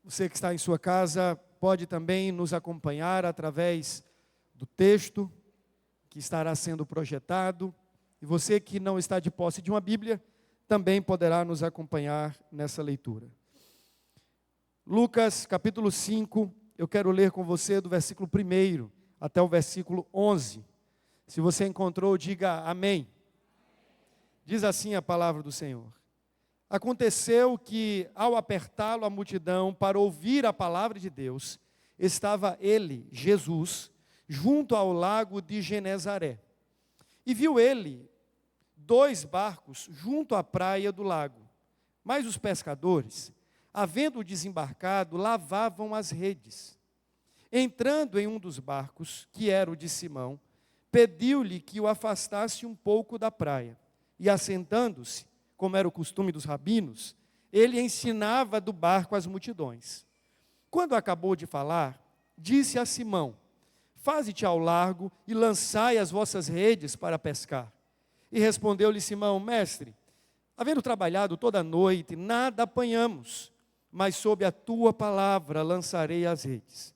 Você que está em sua casa pode também nos acompanhar através do texto que estará sendo projetado. E você que não está de posse de uma Bíblia, também poderá nos acompanhar nessa leitura. Lucas capítulo 5, eu quero ler com você do versículo 1 até o versículo 11. Se você encontrou, diga amém. Diz assim a palavra do Senhor. Aconteceu que, ao apertá-lo a multidão para ouvir a palavra de Deus, estava ele, Jesus, junto ao lago de Genezaré. E viu ele 2 barcos junto à praia do lago. Mas os pescadores, havendo desembarcado, lavavam as redes. Entrando em um dos barcos, que era o de Simão, pediu-lhe que o afastasse um pouco da praia. E assentando-se, como era o costume dos rabinos, ele ensinava do barco às multidões. Quando acabou de falar, disse a Simão: faze-te ao largo e lançai as vossas redes para pescar. E respondeu-lhe Simão: mestre, havendo trabalhado toda a noite, nada apanhamos, mas sob a tua palavra lançarei as redes.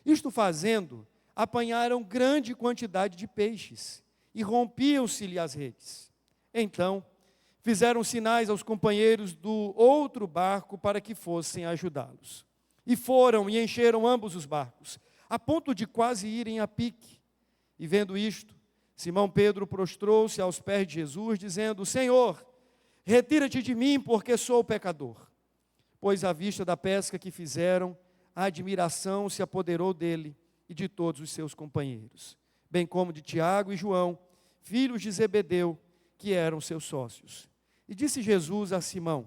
Isto fazendo, apanharam grande quantidade de peixes, e rompiam-se-lhe as redes. Então, fizeram sinais aos companheiros do outro barco para que fossem ajudá-los. E foram e encheram ambos os barcos, a ponto de quase irem a pique. E vendo isto, Simão Pedro prostrou-se aos pés de Jesus, dizendo: Senhor, retira-te de mim, porque sou pecador. Pois à vista da pesca que fizeram, a admiração se apoderou dele e de todos os seus companheiros, bem como de Tiago e João, filhos de Zebedeu, que eram seus sócios. E disse Jesus a Simão: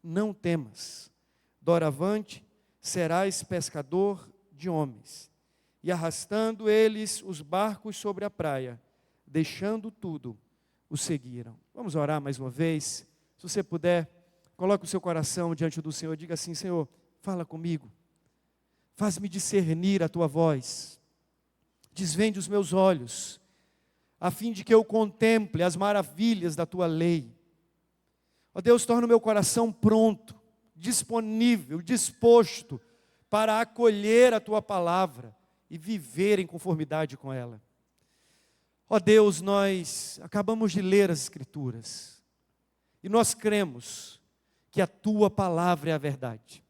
não temas, doravante serás pescador de homens. E arrastando eles os barcos sobre a praia, deixando tudo, o seguiram. Vamos orar mais uma vez. Se você puder, coloque o seu coração diante do Senhor, diga assim: Senhor, fala comigo, faz-me discernir a tua voz, desvende os meus olhos, a fim de que eu contemple as maravilhas da tua lei. Ó Deus, torna o meu coração pronto, disponível, disposto para acolher a tua palavra e viver em conformidade com ela. Ó Deus, nós acabamos de ler as Escrituras e nós cremos que a tua palavra é a verdade.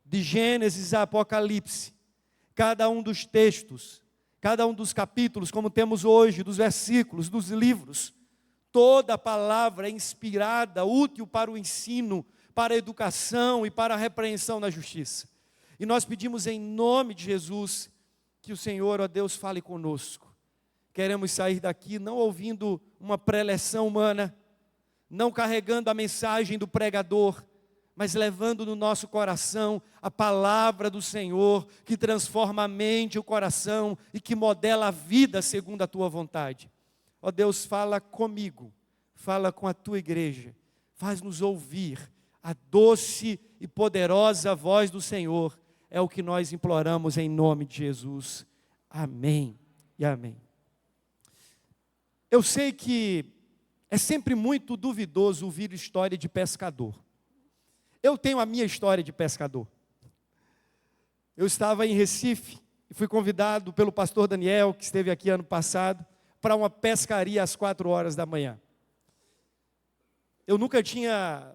De Gênesis a Apocalipse, cada um dos textos, cada um dos capítulos, como temos hoje, dos versículos, dos livros, toda a palavra é inspirada, útil para o ensino, para a educação e para a repreensão na justiça. E nós pedimos em nome de Jesus, que o Senhor, ó Deus, fale conosco. Queremos sair daqui não ouvindo uma preleção humana, não carregando a mensagem do pregador, mas levando no nosso coração a palavra do Senhor, que transforma a mente e o coração, e que modela a vida segundo a tua vontade. Ó Deus, fala comigo, fala com a tua igreja, faz-nos ouvir a doce e poderosa voz do Senhor, é o que nós imploramos em nome de Jesus. Amém e amém. Eu sei que é sempre muito duvidoso ouvir história de pescador. Eu tenho a minha história de pescador. Eu estava em Recife e fui convidado pelo pastor Daniel, que esteve aqui ano passado, para uma pescaria às 4 horas da manhã. Eu nunca tinha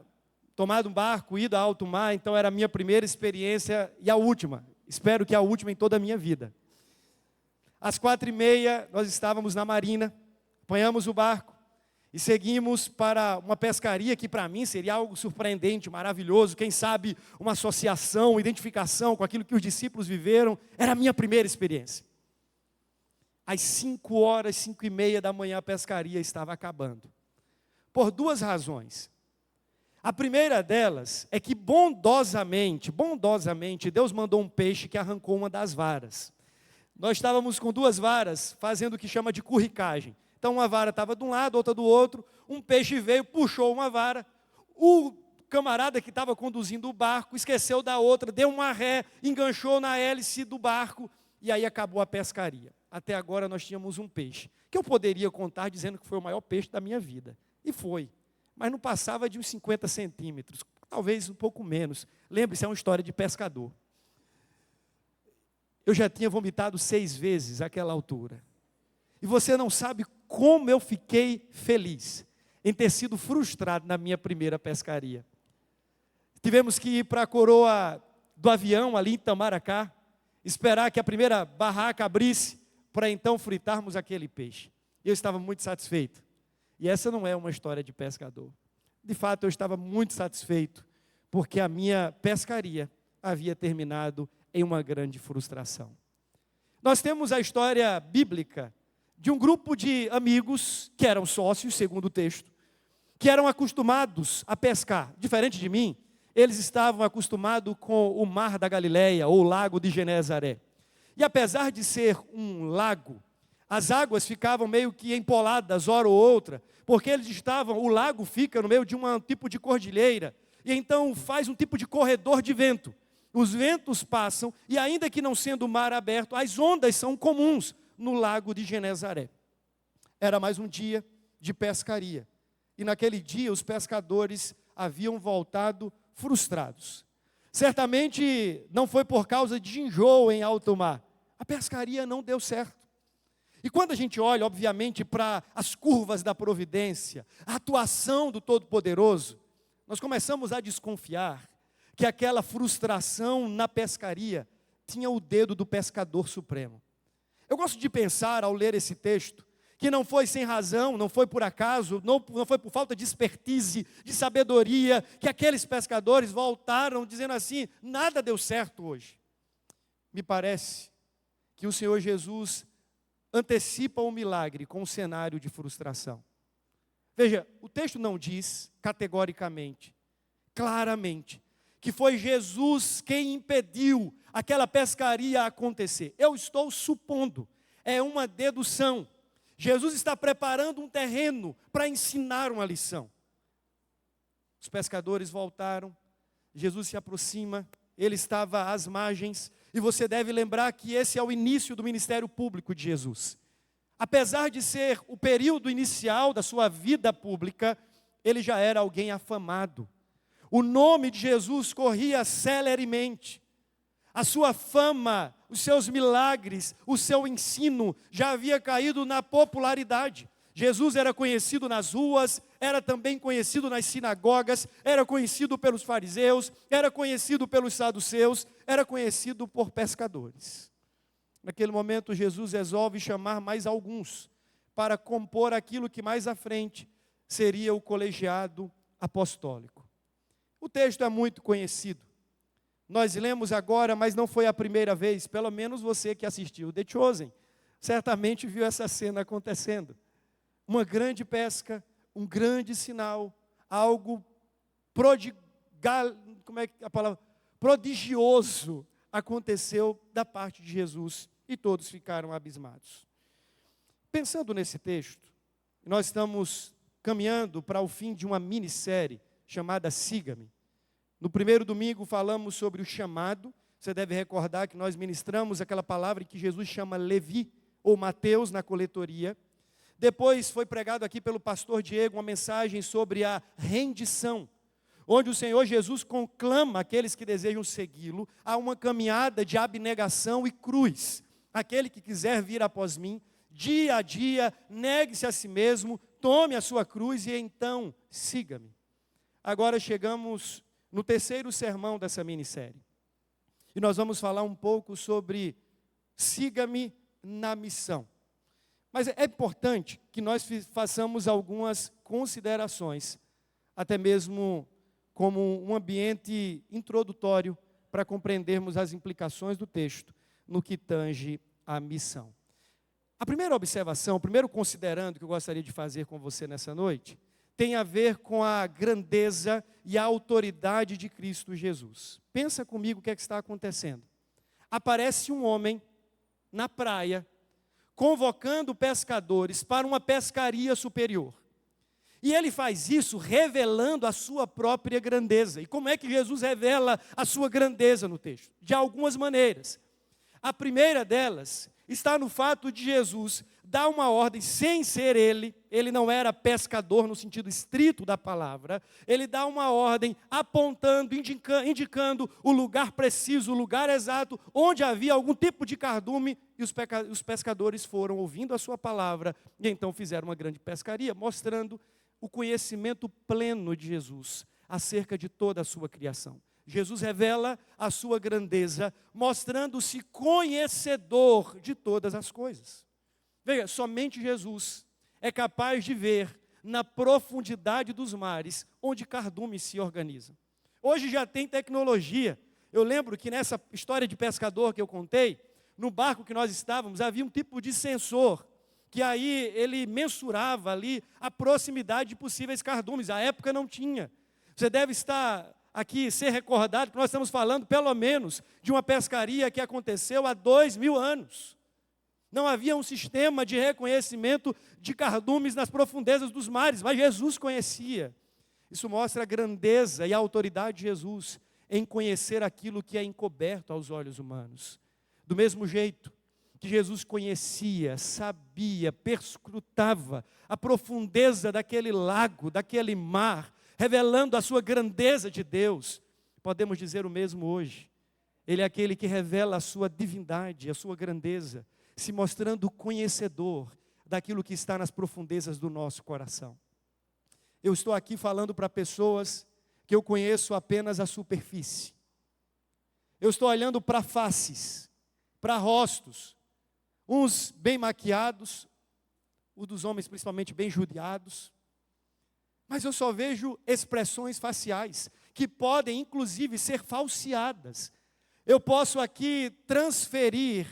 tomado um barco, ido a alto mar, então era a minha primeira experiência e a última. Espero que a última em toda a minha vida. Às 4h30 nós estávamos na marina, apanhamos o barco e seguimos para uma pescaria que para mim seria algo surpreendente, maravilhoso. Quem sabe uma associação, identificação com aquilo que os discípulos viveram. Era a minha primeira experiência. Às 5 horas, 5h30 da manhã, a pescaria estava acabando. Por 2 razões. A primeira delas é que bondosamente, Deus mandou um peixe que arrancou uma das varas. Nós estávamos com 2 varas, fazendo o que chama de curricagem. Então uma vara estava de um lado, outra do outro, um peixe veio, puxou uma vara, o camarada que estava conduzindo o barco esqueceu da outra, deu uma ré, enganchou na hélice do barco, e aí acabou a pescaria. Até agora nós tínhamos um peixe, que eu poderia contar dizendo que foi o maior peixe da minha vida, e foi, mas não passava de uns 50 centímetros, talvez um pouco menos. Lembre-se, é uma história de pescador. eu já tinha vomitado 6 vezes àquela altura. E você não sabe como eu fiquei feliz em ter sido frustrado na minha primeira pescaria. Tivemos que ir para a coroa do avião ali em Itamaracá, esperar que a primeira barraca abrisse, para então fritarmos aquele peixe. Eu estava muito satisfeito. E essa não é uma história de pescador. De fato, eu estava muito satisfeito, porque a minha pescaria havia terminado em uma grande frustração. Nós temos a história bíblica de um grupo de amigos, que eram sócios, segundo o texto, que eram acostumados a pescar. Diferente de mim, eles estavam acostumados com o mar da Galileia, ou o lago de Genezaré. E apesar de ser um lago, as águas ficavam meio que empoladas, hora ou outra, porque o lago fica no meio de um tipo de cordilheira, e então faz um tipo de corredor de vento. Os ventos passam, e ainda que não sendo mar aberto, as ondas são comuns no lago de Genezaré. Era mais um dia de pescaria, e naquele dia os pescadores haviam voltado frustrados. Certamente não foi por causa de enjoo em alto mar. A pescaria não deu certo. E quando a gente olha, obviamente, para as curvas da providência, a atuação do Todo-Poderoso, nós começamos a desconfiar que aquela frustração na pescaria tinha o dedo do pescador supremo. Eu gosto de pensar, ao ler esse texto, que não foi sem razão, não foi por acaso, não foi por falta de expertise, de sabedoria, que aqueles pescadores voltaram dizendo assim: nada deu certo hoje. Me parece que o Senhor Jesus antecipa o milagre com um cenário de frustração. Veja, o texto não diz categoricamente, claramente, que foi Jesus quem impediu aquela pescaria acontecer. Eu estou supondo, é uma dedução. Jesus está preparando um terreno para ensinar uma lição. Os pescadores voltaram, Jesus se aproxima, ele estava às margens, e você deve lembrar que esse é o início do ministério público de Jesus. Apesar de ser o período inicial da sua vida pública, ele já era alguém afamado. O nome de Jesus corria celeremente. A sua fama, os seus milagres, o seu ensino já havia caído na popularidade. Jesus era conhecido nas ruas, era também conhecido nas sinagogas, era conhecido pelos fariseus, era conhecido pelos saduceus, era conhecido por pescadores. Naquele momento, Jesus resolve chamar mais alguns para compor aquilo que mais à frente seria o colegiado apostólico. O texto é muito conhecido. Nós lemos agora, mas não foi a primeira vez, pelo menos você que assistiu The Chosen, certamente viu essa cena acontecendo. Uma grande pesca, um grande sinal, algo prodigioso aconteceu da parte de Jesus e todos ficaram abismados. Pensando nesse texto, nós estamos caminhando para o fim de uma minissérie chamada Siga-me. No primeiro domingo falamos sobre o chamado. Você deve recordar que nós ministramos aquela palavra que Jesus chama Levi, ou Mateus na coletoria. Depois foi pregado aqui pelo pastor Diego uma mensagem sobre a rendição, onde o Senhor Jesus conclama aqueles que desejam segui-lo a uma caminhada de abnegação e cruz. Aquele que quiser vir após mim, dia a dia, negue-se a si mesmo, tome a sua cruz e então siga-me. Agora chegamos no terceiro sermão dessa minissérie. E nós vamos falar um pouco sobre siga-me na missão. Mas é importante que nós façamos algumas considerações, até mesmo como um ambiente introdutório para compreendermos as implicações do texto no que tange à missão. A primeira observação, o primeiro considerando que eu gostaria de fazer com você nessa noite, tem a ver com a grandeza e a autoridade de Cristo Jesus. Pensa comigo o que é que está acontecendo. Aparece um homem na praia, convocando pescadores para uma pescaria superior. E ele faz isso revelando a sua própria grandeza. E como é que Jesus revela a sua grandeza no texto? De algumas maneiras. A primeira delas está no fato de Jesus dá uma ordem, sem ser ele não era pescador no sentido estrito da palavra, ele dá uma ordem apontando, indicando o lugar preciso, o lugar exato, onde havia algum tipo de cardume, e os pescadores foram ouvindo a sua palavra, e então fizeram uma grande pescaria, mostrando o conhecimento pleno de Jesus acerca de toda a sua criação. Jesus revela a sua grandeza, mostrando-se conhecedor de todas as coisas. Veja, somente Jesus é capaz de ver na profundidade dos mares, onde cardumes se organizam. Hoje já tem tecnologia. Eu lembro que nessa história de pescador que eu contei, no barco que nós estávamos, havia um tipo de sensor, que aí ele mensurava ali a proximidade de possíveis cardumes. À época não tinha. Você deve estar aqui, ser recordado, que nós estamos falando pelo menos de uma pescaria que aconteceu há 2000 anos. Não havia um sistema de reconhecimento de cardumes nas profundezas dos mares, mas Jesus conhecia. Isso mostra a grandeza e a autoridade de Jesus em conhecer aquilo que é encoberto aos olhos humanos. Do mesmo jeito que Jesus conhecia, sabia, perscrutava a profundeza daquele lago, daquele mar, revelando a sua grandeza de Deus, podemos dizer o mesmo hoje. Ele é aquele que revela a sua divindade, a sua grandeza, se mostrando conhecedor daquilo que está nas profundezas do nosso coração. Eu estou aqui falando para pessoas que eu conheço apenas a superfície. Eu estou olhando para faces, para rostos, uns bem maquiados, os dos homens principalmente bem judiados, mas eu só vejo expressões faciais, que podem inclusive ser falseadas. Eu posso aqui transferir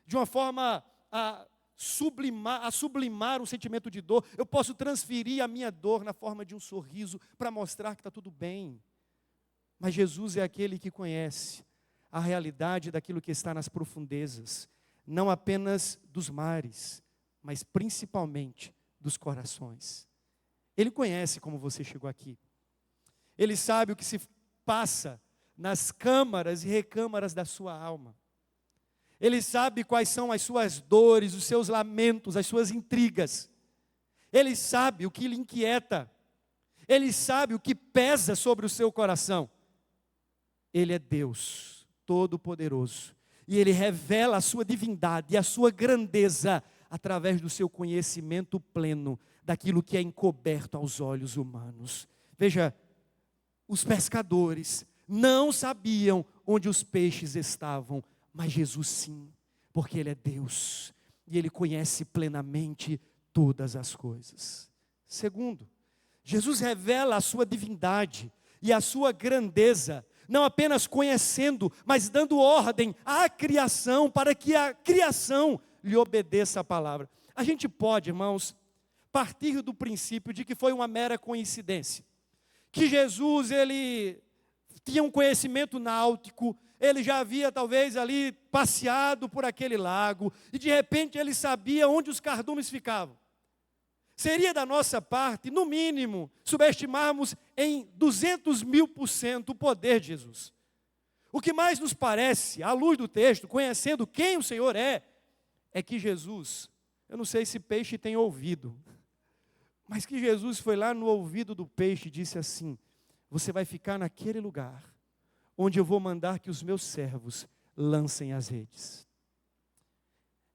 de uma forma a sublimar um sentimento de dor. Eu posso transferir a minha dor na forma de um sorriso, para mostrar que está tudo bem. Mas Jesus é aquele que conhece a realidade daquilo que está nas profundezas, não apenas dos mares, mas principalmente dos corações. Ele conhece como você chegou aqui. Ele sabe o que se passa nas câmaras e recâmaras da sua alma. Ele sabe quais são as suas dores, os seus lamentos, as suas intrigas. Ele sabe o que lhe inquieta. Ele sabe o que pesa sobre o seu coração. Ele é Deus Todo-Poderoso. E Ele revela a sua divindade e a sua grandeza através do seu conhecimento pleno daquilo que é encoberto aos olhos humanos. Veja, os pescadores não sabiam onde os peixes estavam, mas Jesus sim, porque Ele é Deus e Ele conhece plenamente todas as coisas. Segundo, Jesus revela a sua divindade e a sua grandeza, não apenas conhecendo, mas dando ordem à criação, para que a criação lhe obedeça a palavra. A gente pode, irmãos, partir do princípio de que foi uma mera coincidência, que Jesus, ele tinha um conhecimento náutico, ele já havia talvez ali passeado por aquele lago, e de repente ele sabia onde os cardumes ficavam. Seria da nossa parte, no mínimo, subestimarmos em 200.000% o poder de Jesus. O que mais nos parece, à luz do texto, conhecendo quem o Senhor é que Jesus, eu não sei se peixe tem ouvido, mas que Jesus foi lá no ouvido do peixe e disse assim: você vai ficar naquele lugar, onde eu vou mandar que os meus servos lancem as redes.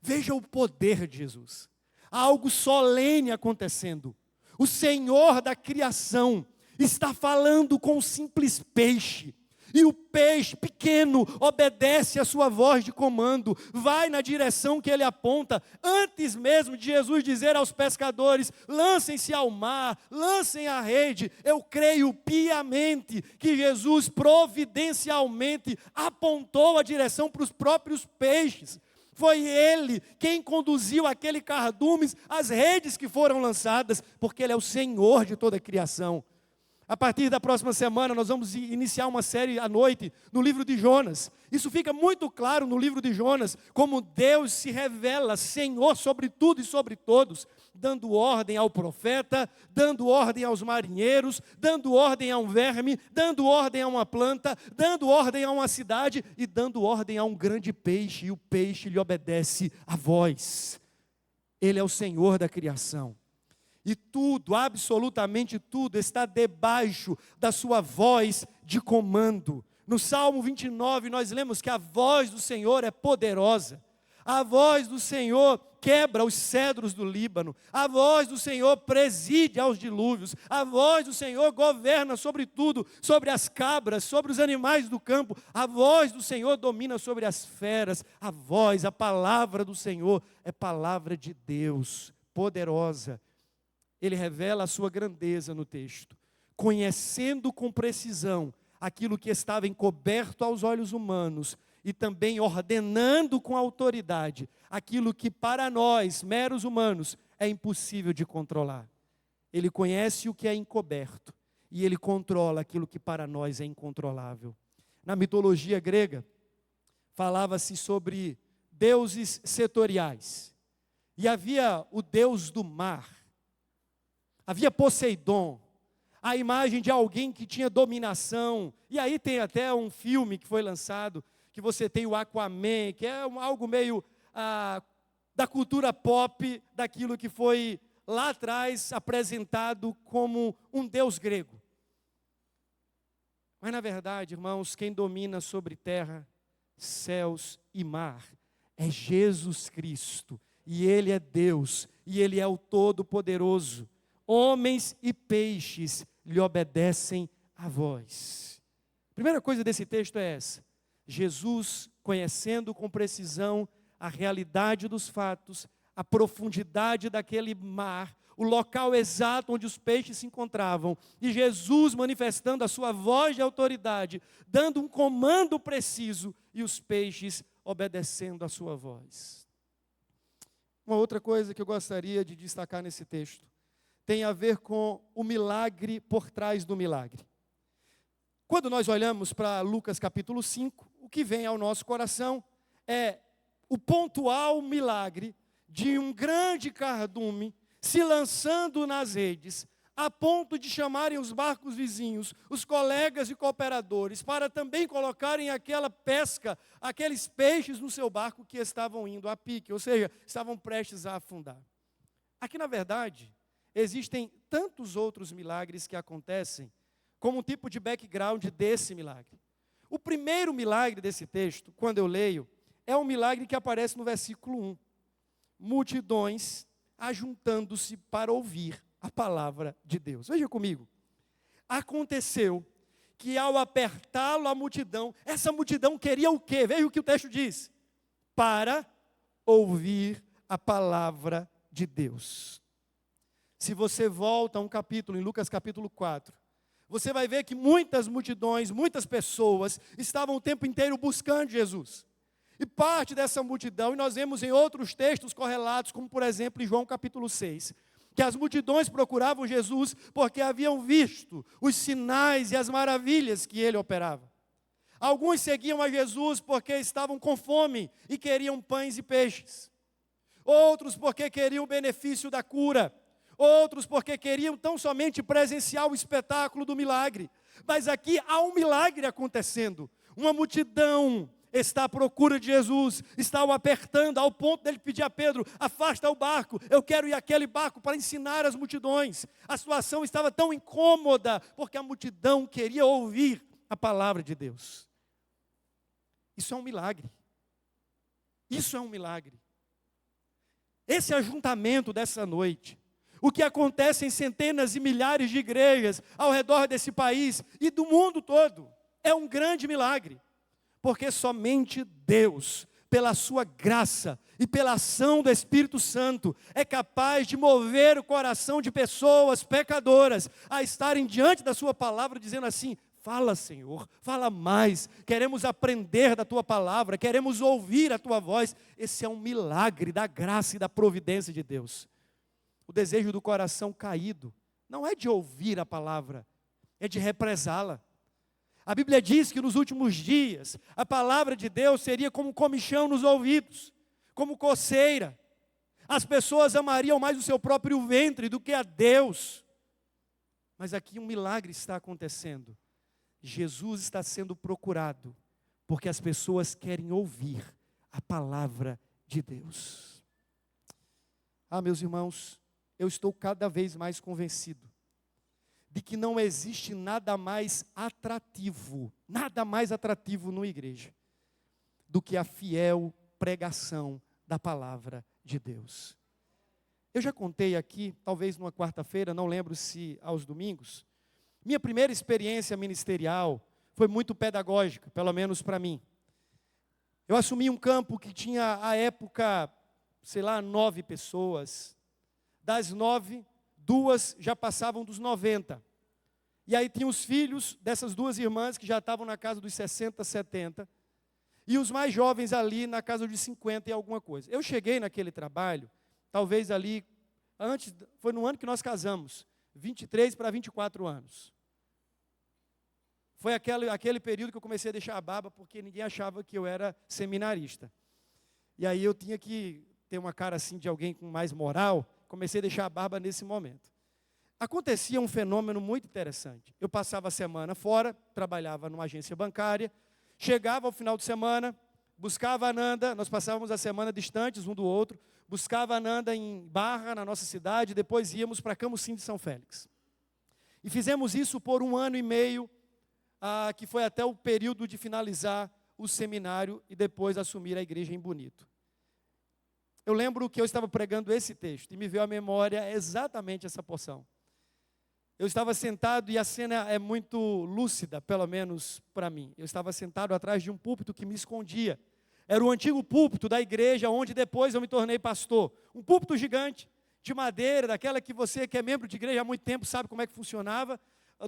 Veja o poder de Jesus. Há algo solene acontecendo. O Senhor da criação está falando com um simples peixe. E o peixe pequeno obedece a sua voz de comando, vai na direção que ele aponta, antes mesmo de Jesus dizer aos pescadores: lancem-se ao mar, lancem a rede. Eu creio piamente que Jesus providencialmente apontou a direção para os próprios peixes. Foi Ele quem conduziu aquele cardumes, as redes que foram lançadas, porque Ele é o Senhor de toda a criação. A partir da próxima semana nós vamos iniciar uma série à noite no livro de Jonas. Isso fica muito claro no livro de Jonas, como Deus se revela Senhor sobre tudo e sobre todos, dando ordem ao profeta, dando ordem aos marinheiros, dando ordem a um verme, dando ordem a uma planta, dando ordem a uma cidade e dando ordem a um grande peixe, e o peixe lhe obedece a voz. Ele é o Senhor da criação. E tudo, absolutamente tudo, está debaixo da sua voz de comando. No Salmo 29, nós lemos que a voz do Senhor é poderosa. A voz do Senhor quebra os cedros do Líbano. A voz do Senhor preside aos dilúvios. A voz do Senhor governa sobre tudo, sobre as cabras, sobre os animais do campo. A voz do Senhor domina sobre as feras. A voz, a palavra do Senhor é palavra de Deus, poderosa. Ele revela a sua grandeza no texto, conhecendo com precisão aquilo que estava encoberto aos olhos humanos, e também ordenando com autoridade aquilo que para nós, meros humanos, é impossível de controlar. Ele conhece o que é encoberto e ele controla aquilo que para nós é incontrolável. Na mitologia grega, falava-se sobre deuses setoriais. E havia o deus do mar, havia Poseidon, a imagem de alguém que tinha dominação. E aí tem até um filme que foi lançado, que você tem o Aquaman, que é algo meio da cultura pop, daquilo que foi lá atrás apresentado como um deus grego. Mas na verdade, irmãos, quem domina sobre terra, céus e mar é Jesus Cristo. E Ele é Deus, e Ele é o Todo-Poderoso. Homens e peixes lhe obedecem a voz. A primeira coisa desse texto é essa. Jesus, conhecendo com precisão a realidade dos fatos, a profundidade daquele mar, o local exato onde os peixes se encontravam, e Jesus manifestando a sua voz de autoridade, dando um comando preciso, e os peixes obedecendo a sua voz. Uma outra coisa que eu gostaria de destacar nesse texto, tem a ver com o milagre por trás do milagre. Quando nós olhamos para Lucas capítulo 5, o que vem ao nosso coração é o pontual milagre de um grande cardume se lançando nas redes, a ponto de chamarem os barcos vizinhos, os colegas e cooperadores, para também colocarem aquela pesca, aqueles peixes no seu barco que estavam indo a pique, ou seja, estavam prestes a afundar. Aqui, na verdade, existem tantos outros milagres que acontecem, como um tipo de background desse milagre. O primeiro milagre desse texto, quando eu leio, é um milagre que aparece no versículo 1. Multidões ajuntando-se para ouvir a palavra de Deus. Veja comigo. Aconteceu que ao apertá-lo a multidão, essa multidão queria o quê? Veja o que o texto diz. Para ouvir a palavra de Deus. Se você volta a um capítulo, em Lucas capítulo 4, você vai ver que muitas multidões, muitas pessoas estavam o tempo inteiro buscando Jesus. E parte dessa multidão, e nós vemos em outros textos correlatos, como por exemplo em João capítulo 6, que as multidões procuravam Jesus porque haviam visto os sinais e as maravilhas que ele operava. Alguns seguiam a Jesus porque estavam com fome e queriam pães e peixes. Outros porque queriam o benefício da cura. Outros porque queriam tão somente presenciar o espetáculo do milagre. Mas aqui há um milagre acontecendo. Uma multidão está à procura de Jesus, está o apertando, ao ponto dele pedir a Pedro, afasta o barco, eu quero ir àquele barco para ensinar as multidões. A situação estava tão incômoda, porque a multidão queria ouvir a palavra de Deus. Isso é um milagre. Isso é um milagre. Esse ajuntamento dessa noite, o que acontece em centenas e milhares de igrejas ao redor desse país e do mundo todo, é um grande milagre. Porque somente Deus, pela sua graça e pela ação do Espírito Santo, é capaz de mover o coração de pessoas pecadoras a estarem diante da sua palavra, dizendo assim: fala, Senhor, fala mais, queremos aprender da tua palavra, queremos ouvir a tua voz. Esse é um milagre da graça e da providência de Deus. O desejo do coração caído não é de ouvir a palavra, é de represá-la. A Bíblia diz que nos últimos dias, a palavra de Deus seria como comichão nos ouvidos, como coceira. As pessoas amariam mais o seu próprio ventre do que a Deus. Mas aqui um milagre está acontecendo. Jesus está sendo procurado, porque as pessoas querem ouvir a palavra de Deus. Meus irmãos, eu estou cada vez mais convencido de que não existe nada mais atrativo numa igreja, do que a fiel pregação da palavra de Deus. Eu já contei aqui, talvez numa quarta-feira, não lembro se aos domingos, minha primeira experiência ministerial foi muito pedagógica, pelo menos para mim. Eu assumi um campo que tinha, à época, 9 pessoas. Das 9, 2 já passavam dos 90. E aí tinha os filhos dessas 2 irmãs que já estavam na casa dos 60, 70. E os mais jovens ali na casa de 50 e alguma coisa. Eu cheguei naquele trabalho, talvez ali, foi no ano que nós casamos, 23 para 24 anos. Foi aquele período que eu comecei a deixar a barba, porque ninguém achava que eu era seminarista. E aí eu tinha que ter uma cara assim de alguém com mais moral, comecei a deixar a barba nesse momento. Acontecia um fenômeno muito interessante. Eu passava a semana fora, trabalhava numa agência bancária, chegava ao final de semana, buscava a Nanda, nós passávamos a semana distantes um do outro, buscava a Nanda em Barra, na nossa cidade, depois íamos para Camusim de São Félix. E fizemos isso por 1 ano e meio, que foi até o período de finalizar o seminário e depois assumir a igreja em Bonito. Eu lembro que eu estava pregando esse texto e me veio à memória exatamente essa porção. Eu estava sentado e a cena é muito lúcida, pelo menos para mim. Eu estava sentado atrás de um púlpito que me escondia. Era o antigo púlpito da igreja onde depois eu me tornei pastor. Um púlpito gigante, de madeira, daquela que você que é membro de igreja há muito tempo sabe como é que funcionava.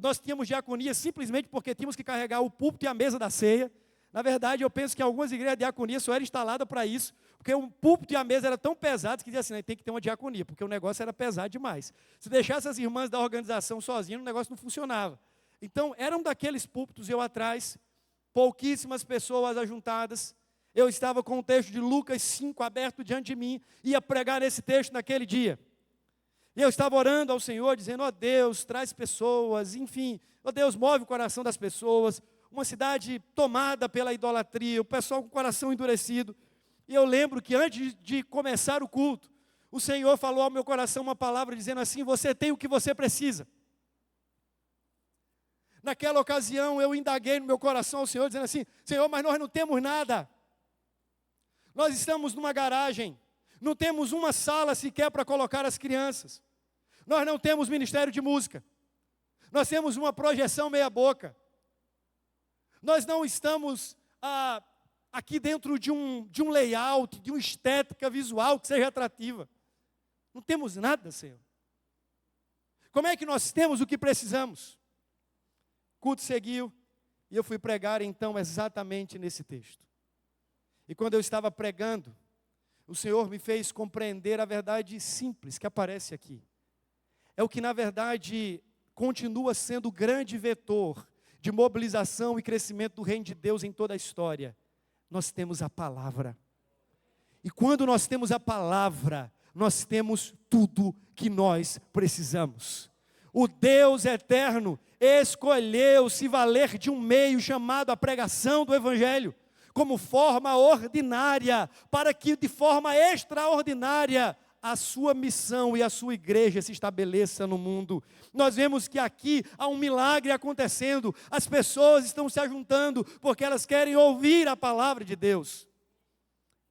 Nós tínhamos diaconia simplesmente porque tínhamos que carregar o púlpito e a mesa da ceia. Na verdade, eu penso que algumas igrejas de diaconia só era instalada para isso, porque o púlpito e a mesa eram tão pesados que dizia assim, tem que ter uma diaconia, porque o negócio era pesado demais. Se deixasse as irmãs da organização sozinhas, o negócio não funcionava. Então, eram daqueles púlpitos, eu atrás, pouquíssimas pessoas ajuntadas. Eu estava com o texto de Lucas 5 aberto diante de mim, ia pregar nesse texto naquele dia. E eu estava orando ao Senhor, dizendo, Deus, traz pessoas, enfim, Deus, move o coração das pessoas. Uma cidade tomada pela idolatria, o pessoal com o coração endurecido. E eu lembro que antes de começar o culto, o Senhor falou ao meu coração uma palavra dizendo assim, você tem o que você precisa. Naquela ocasião eu indaguei no meu coração ao Senhor, dizendo assim, Senhor, mas nós não temos nada. Nós estamos numa garagem, não temos uma sala sequer para colocar as crianças. Nós não temos ministério de música. Nós temos uma projeção meia boca. Nós não estamos aqui dentro de um layout, de uma estética visual que seja atrativa. Não temos nada, Senhor. Como é que nós temos o que precisamos? O culto seguiu e eu fui pregar então exatamente nesse texto. E quando eu estava pregando, o Senhor me fez compreender a verdade simples que aparece aqui. É o que na verdade continua sendo o grande vetor de mobilização e crescimento do reino de Deus em toda a história. Nós temos a palavra. E quando nós temos a palavra, nós temos tudo que nós precisamos. O Deus eterno escolheu se valer de um meio chamado a pregação do Evangelho, como forma ordinária, para que de forma extraordinária a sua missão e a sua igreja se estabeleça no mundo. Nós vemos que aqui há um milagre acontecendo, as pessoas estão se ajuntando, porque elas querem ouvir a palavra de Deus.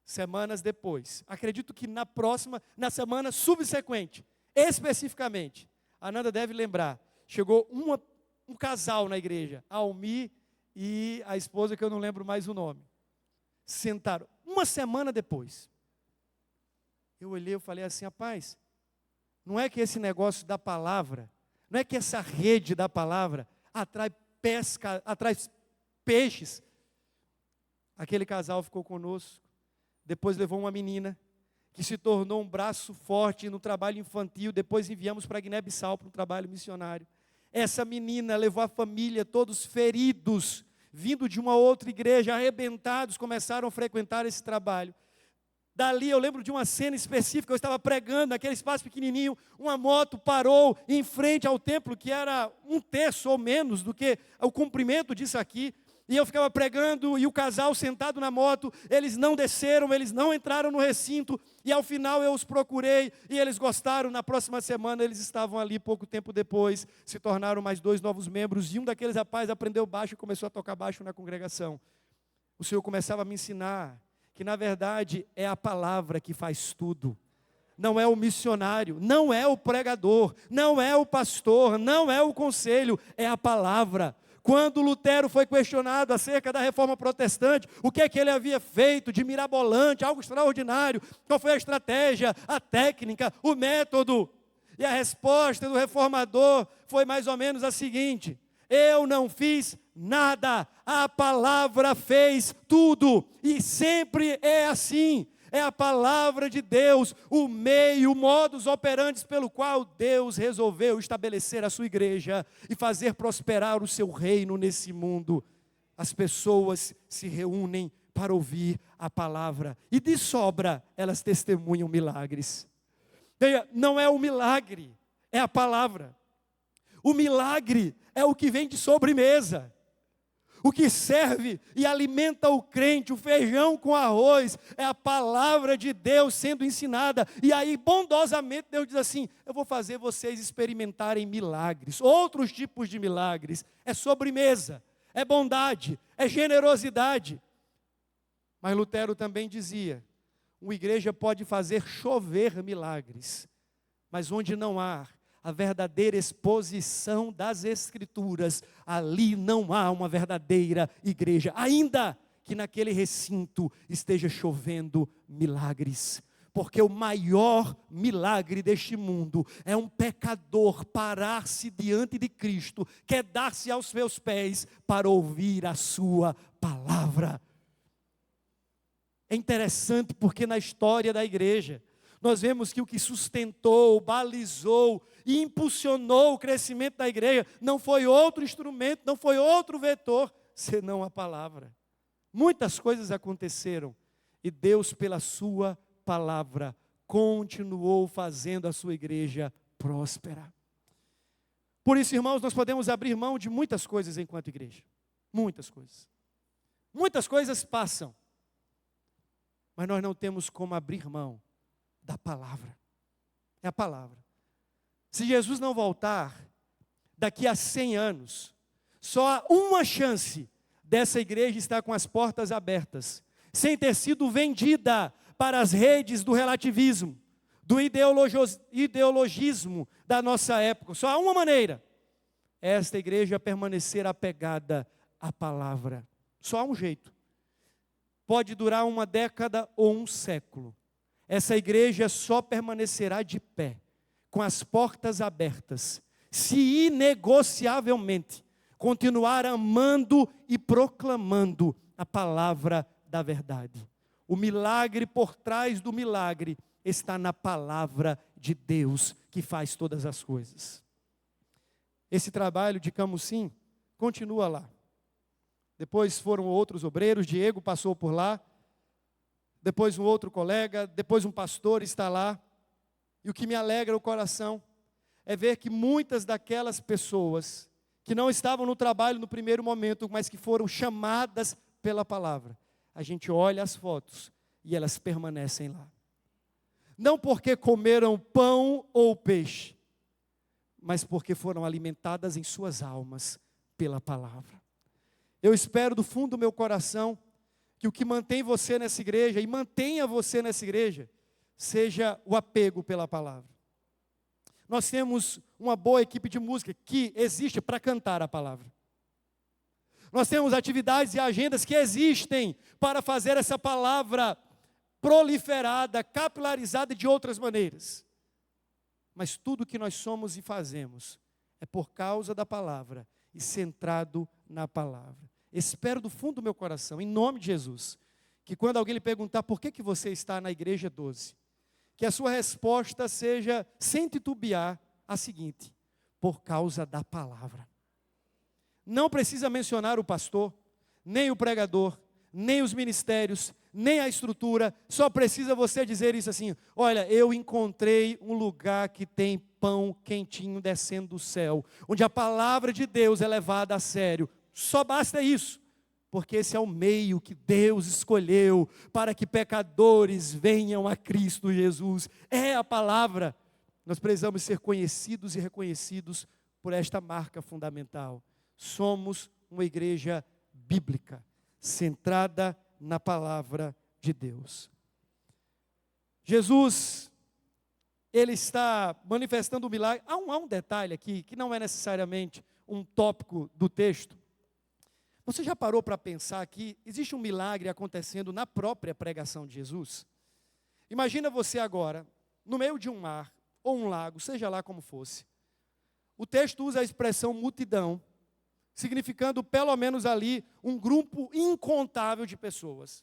Semanas depois, acredito que na semana subsequente, especificamente, a Nanda deve lembrar, chegou um casal na igreja, a Almi e a esposa que eu não lembro mais o nome, sentaram, uma semana depois. Eu olhei e falei assim, rapaz, não é que esse negócio da palavra, não é que essa rede da palavra atrai peixes. Aquele casal ficou conosco, depois levou uma menina, que se tornou um braço forte no trabalho infantil, depois enviamos para Guiné-Bissau para um trabalho missionário. Essa menina levou a família, todos feridos, vindo de uma outra igreja, arrebentados, começaram a frequentar esse trabalho. Dali eu lembro de uma cena específica, eu estava pregando naquele espaço pequenininho, uma moto parou em frente ao templo, que era 1/3 ou menos do que o comprimento disso aqui, E eu ficava pregando, e o casal sentado na moto, eles não desceram, eles não entraram no recinto, e ao final eu os procurei, e eles gostaram. Na próxima semana eles estavam ali, pouco tempo depois, se tornaram mais 2 novos membros, e um daqueles rapazes aprendeu baixo e começou a tocar baixo na congregação. O Senhor começava a me ensinar que na verdade é a palavra que faz tudo. Não é o missionário, não é o pregador, não é o pastor, não é o conselho, é a palavra. Quando Lutero foi questionado acerca da reforma protestante, o que é que ele havia feito de mirabolante, algo extraordinário, qual foi a estratégia, a técnica, o método? E a resposta do reformador foi mais ou menos a seguinte: eu não fiz nada, a palavra fez tudo, e sempre é assim. É a palavra de Deus, o meio, o modus operandi pelo qual Deus resolveu estabelecer a sua igreja e fazer prosperar o seu reino nesse mundo. As pessoas se reúnem para ouvir a palavra, e de sobra elas testemunham milagres. Não é o milagre, é a palavra. O milagre é o que vem de sobremesa. O que serve e alimenta o crente, o feijão com arroz, é a palavra de Deus sendo ensinada. E aí, bondosamente, Deus diz assim: eu vou fazer vocês experimentarem milagres, outros tipos de milagres. É sobremesa, é bondade, é generosidade. Mas Lutero também dizia: uma igreja pode fazer chover milagres, mas onde não há a verdadeira exposição das Escrituras, ali não há uma verdadeira igreja, ainda que naquele recinto esteja chovendo milagres. Porque o maior milagre deste mundo é um pecador parar-se diante de Cristo, quedar-se aos seus pés para ouvir a sua palavra. É interessante porque na história da igreja, nós vemos que o que sustentou, balizou e impulsionou o crescimento da igreja não foi outro instrumento, não foi outro vetor, senão a palavra. Muitas coisas aconteceram e Deus, pela sua palavra, continuou fazendo a sua igreja próspera. Por isso, irmãos, nós podemos abrir mão de muitas coisas enquanto igreja. Muitas coisas. Muitas coisas passam, mas nós não temos como abrir mão da palavra. É a palavra. Se Jesus não voltar, daqui a 100 anos, só há uma chance dessa igreja estar com as portas abertas, sem ter sido vendida para as redes do relativismo, do ideologismo da nossa época. Só há uma maneira: esta igreja permanecer apegada à palavra. Só há um jeito. Pode durar uma década ou um século. Essa igreja só permanecerá de pé, com as portas abertas, se inegociavelmente continuar amando e proclamando a palavra da verdade. O milagre por trás do milagre está na palavra de Deus, que faz todas as coisas. Esse trabalho de Camusim continua lá. Depois foram outros obreiros, Diego passou por lá, depois um outro colega, depois um pastor está lá. E o que me alegra o coração é ver que muitas daquelas pessoas que não estavam no trabalho no primeiro momento, mas que foram chamadas pela palavra, a gente olha as fotos e elas permanecem lá. Não porque comeram pão ou peixe, mas porque foram alimentadas em suas almas pela palavra. Eu espero do fundo do meu coração que o que mantém você nessa igreja e mantenha você nessa igreja seja o apego pela palavra. Nós temos uma boa equipe de música que existe para cantar a palavra. Nós temos atividades e agendas que existem para fazer essa palavra proliferada, capilarizada de outras maneiras. Mas tudo que nós somos e fazemos é por causa da palavra e centrado na palavra. Espero do fundo do meu coração, em nome de Jesus, que quando alguém lhe perguntar por que você está na igreja 12, que a sua resposta seja, sem titubear, a seguinte: por causa da palavra. Não precisa mencionar o pastor, nem o pregador, nem os ministérios, nem a estrutura, só precisa você dizer isso assim: olha, eu encontrei um lugar que tem pão quentinho descendo do céu, onde a palavra de Deus é levada a sério. Só basta isso. porque esse é o meio que Deus escolheu para que pecadores venham a Cristo Jesus. É a palavra. Nós precisamos ser conhecidos e reconhecidos por esta marca fundamental. Somos uma igreja bíblica, centrada na palavra de Deus. Jesus, ele está manifestando o milagre. Há um detalhe aqui, que não é necessariamente um tópico do texto. Você já parou para pensar que existe um milagre acontecendo na própria pregação de Jesus? Imagina você agora, no meio de um mar, ou um lago, seja lá como fosse. O texto usa a expressão multidão, significando pelo menos ali um grupo incontável de pessoas.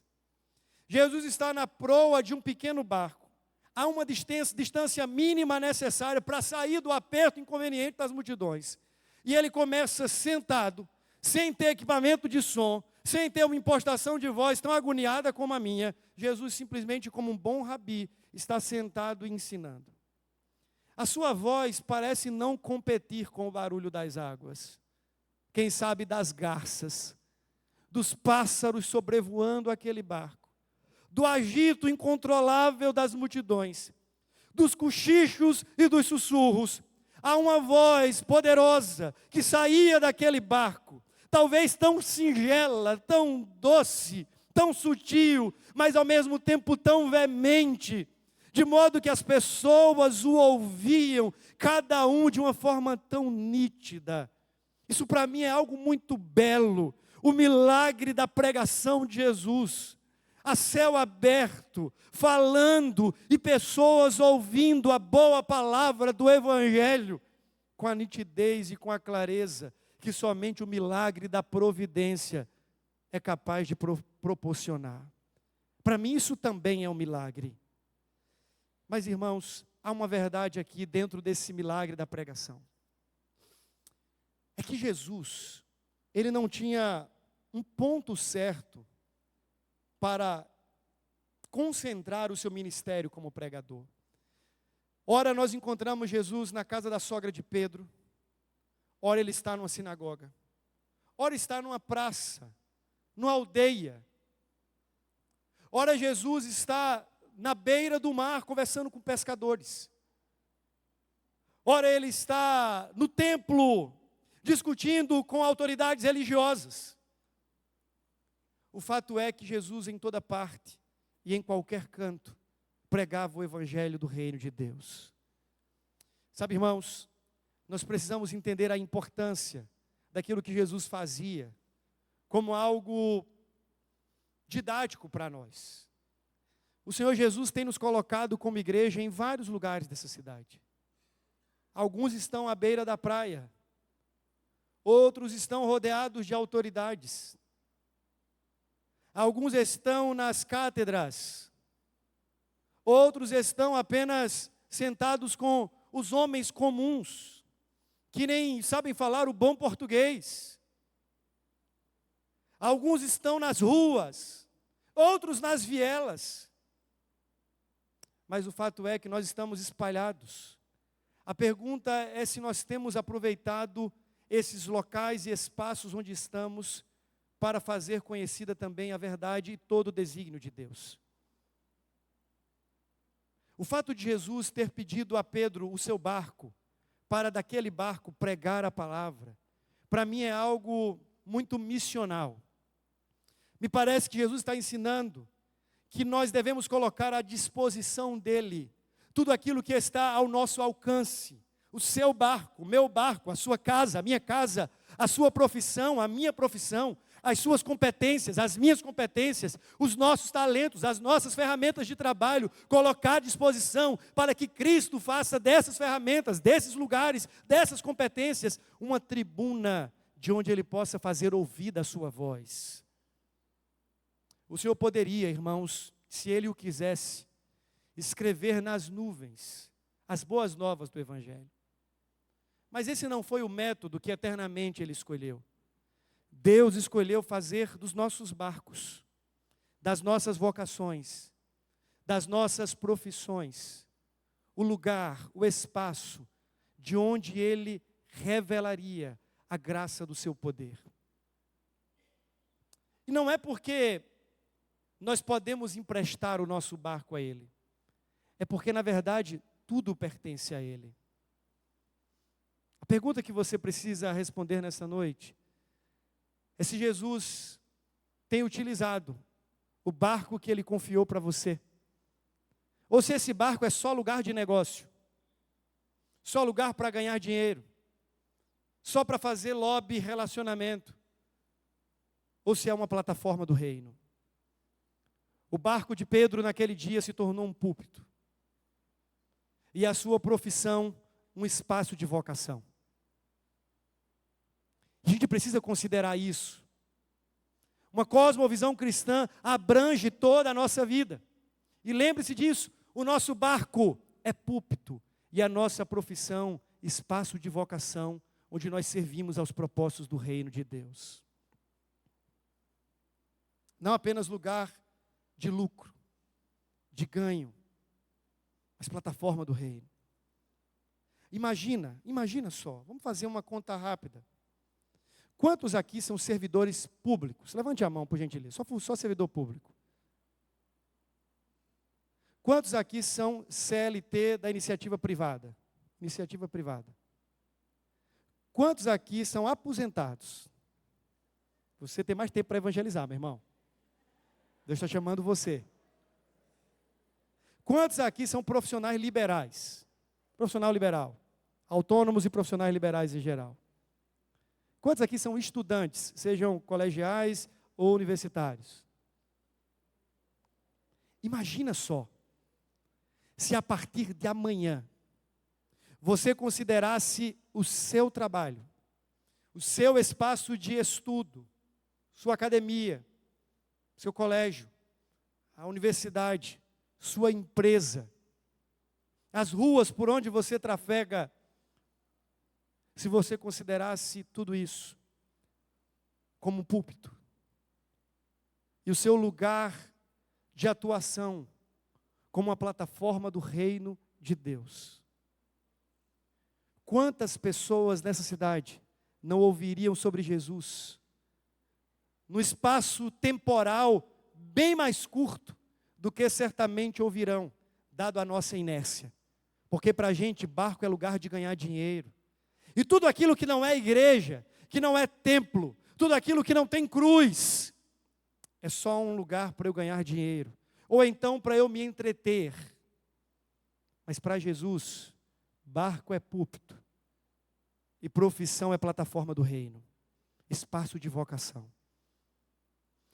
Jesus está na proa de um pequeno barco. Há uma distância mínima necessária para sair do aperto inconveniente das multidões. E ele começa sentado, sem ter equipamento de som, sem ter uma impostação de voz tão agoniada como a minha. Jesus simplesmente, como um bom rabi, está sentado e ensinando. A sua voz parece não competir com o barulho das águas. Quem sabe das garças, dos pássaros sobrevoando aquele barco, do agito incontrolável das multidões, dos cochichos e dos sussurros. Há uma voz poderosa que saía daquele barco, talvez tão singela, tão doce, tão sutil, mas ao mesmo tempo tão veemente, de modo que as pessoas o ouviam, cada um de uma forma tão nítida. Isso para mim é algo muito belo, o milagre da pregação de Jesus. A céu aberto, falando e pessoas ouvindo a boa palavra do Evangelho, com a nitidez e com a clareza que somente o milagre da providência é capaz de proporcionar. Para mim isso também é um milagre. Mas irmãos, há uma verdade aqui dentro desse milagre da pregação. É que Jesus, ele não tinha um ponto certo para concentrar o seu ministério como pregador. Ora, nós encontramos Jesus na casa da sogra de Pedro. Ora, ele está numa sinagoga. Ora, está numa praça, numa aldeia. Ora, Jesus está na beira do mar conversando com pescadores. Ora, ele está no templo discutindo com autoridades religiosas. O fato é que Jesus, em toda parte e em qualquer canto, pregava o evangelho do reino de Deus. Sabe, irmãos, nós precisamos entender a importância daquilo que Jesus fazia como algo didático para nós. O Senhor Jesus tem nos colocado como igreja em vários lugares dessa cidade. Alguns estão à beira da praia, outros estão rodeados de autoridades. Alguns estão nas cátedras, outros estão apenas sentados com os homens comuns, que nem sabem falar o bom português. Alguns estão nas ruas, outros nas vielas. Mas o fato é que nós estamos espalhados. A pergunta é se nós temos aproveitado esses locais e espaços onde estamos para fazer conhecida também a verdade e todo o desígnio de Deus. O fato de Jesus ter pedido a Pedro o seu barco, para daquele barco pregar a palavra, para mim é algo muito missional. Me parece que Jesus está ensinando que nós devemos colocar à disposição dele tudo aquilo que está ao nosso alcance. O seu barco, o meu barco, a sua casa, a minha casa, a sua profissão, a minha profissão, as suas competências, as minhas competências, os nossos talentos, as nossas ferramentas de trabalho, colocar à disposição para que Cristo faça dessas ferramentas, desses lugares, dessas competências, uma tribuna de onde Ele possa fazer ouvida a sua voz. O Senhor poderia, irmãos, se Ele o quisesse, escrever nas nuvens as boas novas do Evangelho. Mas esse não foi o método que eternamente Ele escolheu. Deus escolheu fazer dos nossos barcos, das nossas vocações, das nossas profissões, o lugar, o espaço, de onde Ele revelaria a graça do seu poder. E não é porque nós podemos emprestar o nosso barco a Ele. É porque, na verdade, tudo pertence a Ele. A pergunta que você precisa responder nessa noite é se Jesus tem utilizado o barco que Ele confiou para você. Ou se esse barco é só lugar de negócio, só lugar para ganhar dinheiro, só para fazer lobby e relacionamento, ou se é uma plataforma do reino. O barco de Pedro naquele dia se tornou um púlpito, e a sua profissão um espaço de vocação. A gente precisa considerar isso. Uma cosmovisão cristã abrange toda a nossa vida. E lembre-se disso, o nosso barco é púlpito e a nossa profissão, espaço de vocação, onde nós servimos aos propósitos do reino de Deus. Não apenas lugar de lucro, de ganho, mas plataforma do reino. Imagina só, vamos fazer uma conta rápida. Quantos aqui são servidores públicos? Levante a mão, por gentileza. Só servidor público. Quantos aqui são CLT da iniciativa privada? Iniciativa privada. Quantos aqui são aposentados? Você tem mais tempo para evangelizar, meu irmão. Deus está chamando você. Quantos aqui são profissionais liberais? Profissional liberal. Autônomos e profissionais liberais em geral. Quantos aqui são estudantes, sejam colegiais ou universitários? Imagina só, se a partir de amanhã, você considerasse o seu trabalho, o seu espaço de estudo, sua academia, seu colégio, a universidade, sua empresa, as ruas por onde você trafega, se você considerasse tudo isso como um púlpito, e o seu lugar de atuação como uma plataforma do reino de Deus. Quantas pessoas nessa cidade não ouviriam sobre Jesus, no espaço temporal bem mais curto do que certamente ouvirão, dado a nossa inércia. Porque para a gente, barco é lugar de ganhar dinheiro. E tudo aquilo que não é igreja, que não é templo, tudo aquilo que não tem cruz, é só um lugar para eu ganhar dinheiro. Ou então para eu me entreter. Mas para Jesus, barco é púlpito. E profissão é plataforma do reino. Espaço de vocação.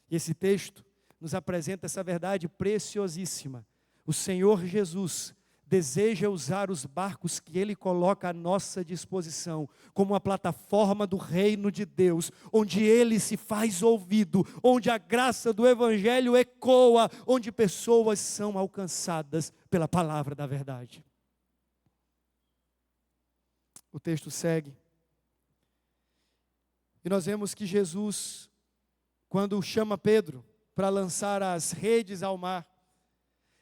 E esse texto nos apresenta essa verdade preciosíssima. O Senhor Jesus deseja usar os barcos que Ele coloca à nossa disposição, como uma plataforma do reino de Deus, onde Ele se faz ouvido, onde a graça do Evangelho ecoa, onde pessoas são alcançadas pela palavra da verdade. O texto segue. E nós vemos que Jesus, quando chama Pedro para lançar as redes ao mar,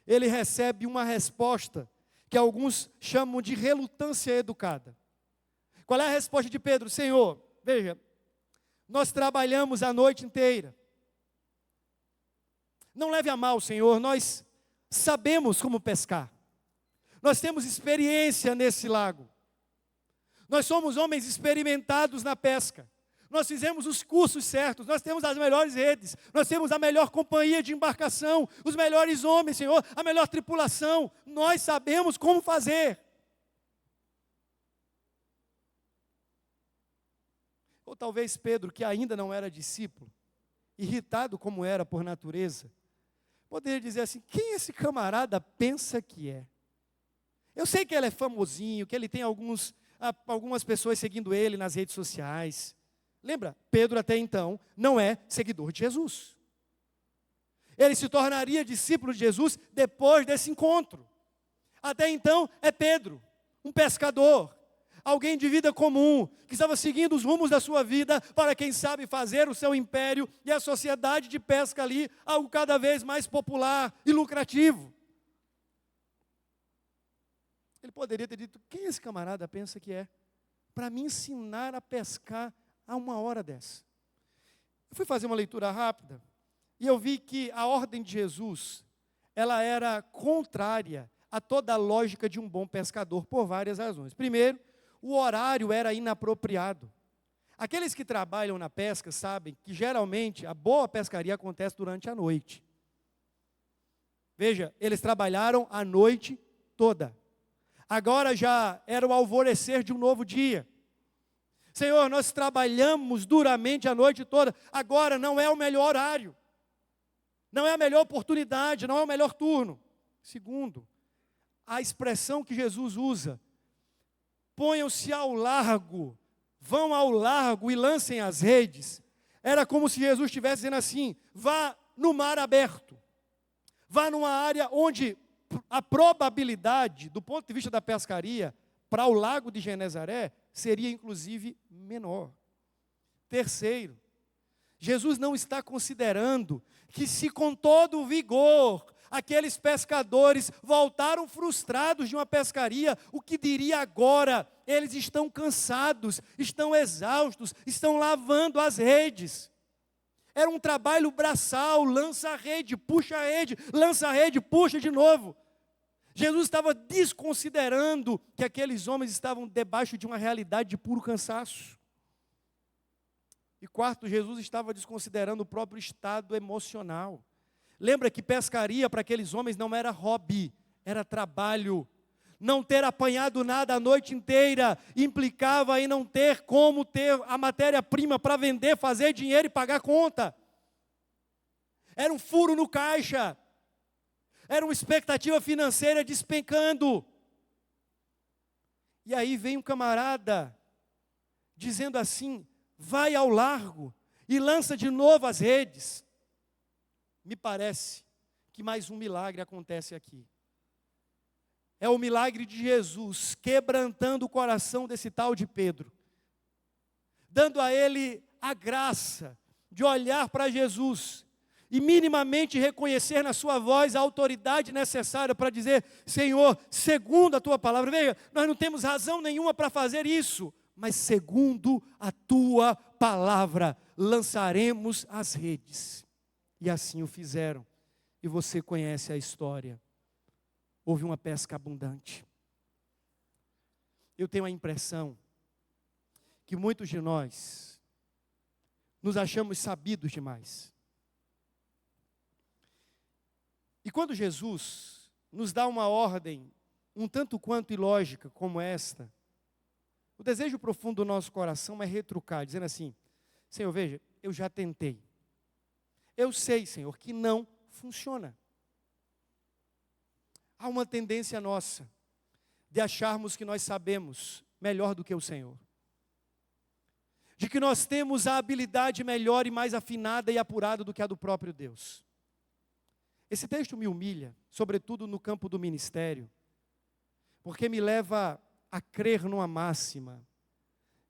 ele recebe uma resposta que alguns chamam de relutância educada. Qual é a resposta de Pedro? Senhor, veja, nós trabalhamos a noite inteira. Não leve a mal, Senhor, nós sabemos como pescar. Nós temos experiência nesse lago. Nós somos homens experimentados na pesca. Nós fizemos os cursos certos, nós temos as melhores redes, nós temos a melhor companhia de embarcação, os melhores homens, Senhor, a melhor tripulação, nós sabemos como fazer. Ou talvez Pedro, que ainda não era discípulo, irritado como era por natureza, poderia dizer assim, quem esse camarada pensa que é? Eu sei que ele é famosinho, que ele tem algumas pessoas seguindo ele nas redes sociais. Lembra, Pedro até então não é seguidor de Jesus. Ele se tornaria discípulo de Jesus depois desse encontro. Até então é Pedro, um pescador, alguém de vida comum, que estava seguindo os rumos da sua vida para, quem sabe, fazer o seu império e a sociedade de pesca ali algo cada vez mais popular e lucrativo. Ele poderia ter dito, quem esse camarada pensa que é? Para me ensinar a pescar a uma hora dessa. Eu fui fazer uma leitura rápida e eu vi que a ordem de Jesus, ela era contrária a toda a lógica de um bom pescador, por várias razões. Primeiro, o horário era inapropriado. Aqueles que trabalham na pesca sabem que geralmente a boa pescaria acontece durante a noite. Veja, eles trabalharam a noite toda. Agora já era o alvorecer de um novo dia. Senhor, nós trabalhamos duramente a noite toda, agora não é o melhor horário. Não é a melhor oportunidade, não é o melhor turno. Segundo, a expressão que Jesus usa, ponham-se ao largo, vão ao largo e lancem as redes. Era como se Jesus estivesse dizendo assim, vá no mar aberto. Vá numa área onde a probabilidade, do ponto de vista da pescaria, para o lago de Genezaré, seria inclusive menor. Terceiro, Jesus não está considerando que se com todo o vigor, aqueles pescadores voltaram frustrados de uma pescaria, o que diria agora? Eles estão cansados, estão exaustos, estão lavando as redes. Era um trabalho braçal, lança a rede, puxa a rede, lança a rede, puxa de novo. Jesus estava desconsiderando que aqueles homens estavam debaixo de uma realidade de puro cansaço. E quarto, Jesus estava desconsiderando o próprio estado emocional. Lembra que pescaria para aqueles homens não era hobby, era trabalho. Não ter apanhado nada a noite inteira implicava em não ter como ter a matéria-prima para vender, fazer dinheiro e pagar conta. Era um furo no caixa. Era uma expectativa financeira despencando. E aí vem um camarada dizendo assim, vai ao largo e lança de novo as redes. Me parece que mais um milagre acontece aqui. É o milagre de Jesus quebrantando o coração desse tal de Pedro, dando a ele a graça de olhar para Jesus e minimamente reconhecer na sua voz a autoridade necessária para dizer, Senhor, segundo a tua palavra, veja, nós não temos razão nenhuma para fazer isso, mas segundo a tua palavra, lançaremos as redes. E assim o fizeram, e você conhece a história. Houve uma pesca abundante. Eu tenho a impressão que muitos de nós nos achamos sabidos demais. E quando Jesus nos dá uma ordem um tanto quanto ilógica como esta, o desejo profundo do nosso coração é retrucar, dizendo assim, Senhor, veja, eu já tentei. Eu sei, Senhor, que não funciona. Há uma tendência nossa de acharmos que nós sabemos melhor do que o Senhor. De que nós temos a habilidade melhor e mais afinada e apurada do que a do próprio Deus. Esse texto me humilha, sobretudo no campo do ministério, porque me leva a crer numa máxima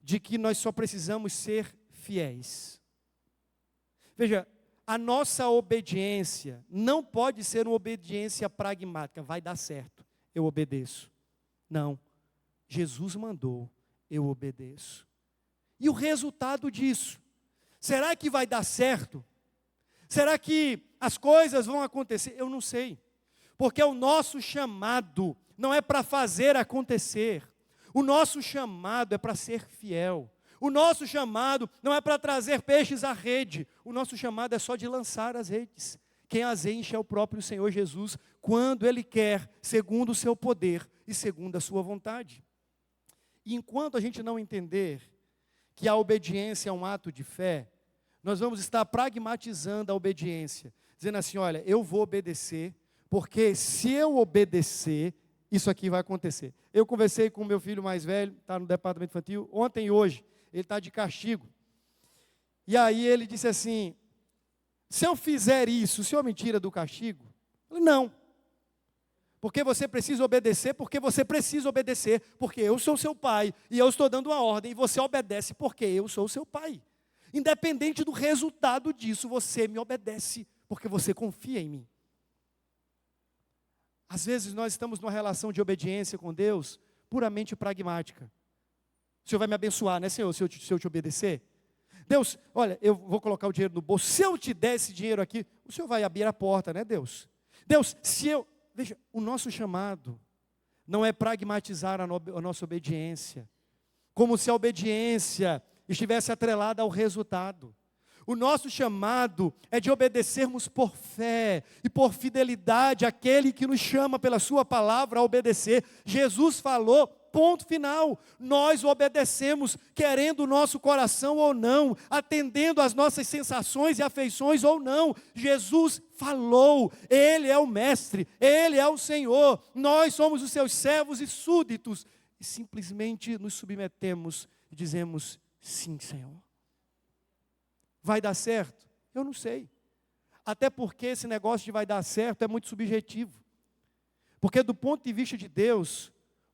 de que nós só precisamos ser fiéis. Veja, a nossa obediência não pode ser uma obediência pragmática, vai dar certo, eu obedeço. Não, Jesus mandou, eu obedeço. E o resultado disso, será que vai dar certo? Será que as coisas vão acontecer? Eu não sei, porque o nosso chamado não é para fazer acontecer, o nosso chamado é para ser fiel. O nosso chamado não é para trazer peixes à rede, o nosso chamado é só de lançar as redes. Quem as enche é o próprio Senhor Jesus, quando Ele quer, segundo o seu poder e segundo a sua vontade. E enquanto a gente não entender que a obediência é um ato de fé, nós vamos estar pragmatizando a obediência, dizendo assim, olha, eu vou obedecer, porque se eu obedecer, isso aqui vai acontecer. Eu conversei com o meu filho mais velho, está no departamento infantil, ontem e hoje, ele está de castigo. E aí ele disse assim, se eu fizer isso, o senhor me tira do castigo? Eu falei, não. Porque você precisa obedecer, porque eu sou seu pai, e eu estou dando uma ordem, e você obedece porque eu sou seu pai. Independente do resultado disso, você me obedece, porque você confia em mim. Às vezes nós estamos numa relação de obediência com Deus, puramente pragmática. O Senhor vai me abençoar, né, Senhor, se eu te obedecer? Deus, olha, eu vou colocar o dinheiro no bolso. Se eu te der esse dinheiro aqui, o Senhor vai abrir a porta, né, Deus? Deus, se eu... Veja, o nosso chamado não é pragmatizar a nossa obediência, como se a obediência estivesse atrelada ao resultado. O nosso chamado é de obedecermos por fé e por fidelidade àquele que nos chama pela sua palavra a obedecer. Jesus falou, ponto final. Nós obedecemos, querendo o nosso coração ou não, atendendo às nossas sensações e afeições ou não. Jesus falou, Ele é o Mestre, Ele é o Senhor. Nós somos os seus servos e súditos. E simplesmente nos submetemos e dizemos, sim, Senhor. Vai dar certo? Eu não sei. Até porque esse negócio de vai dar certo é muito subjetivo. Porque do ponto de vista de Deus,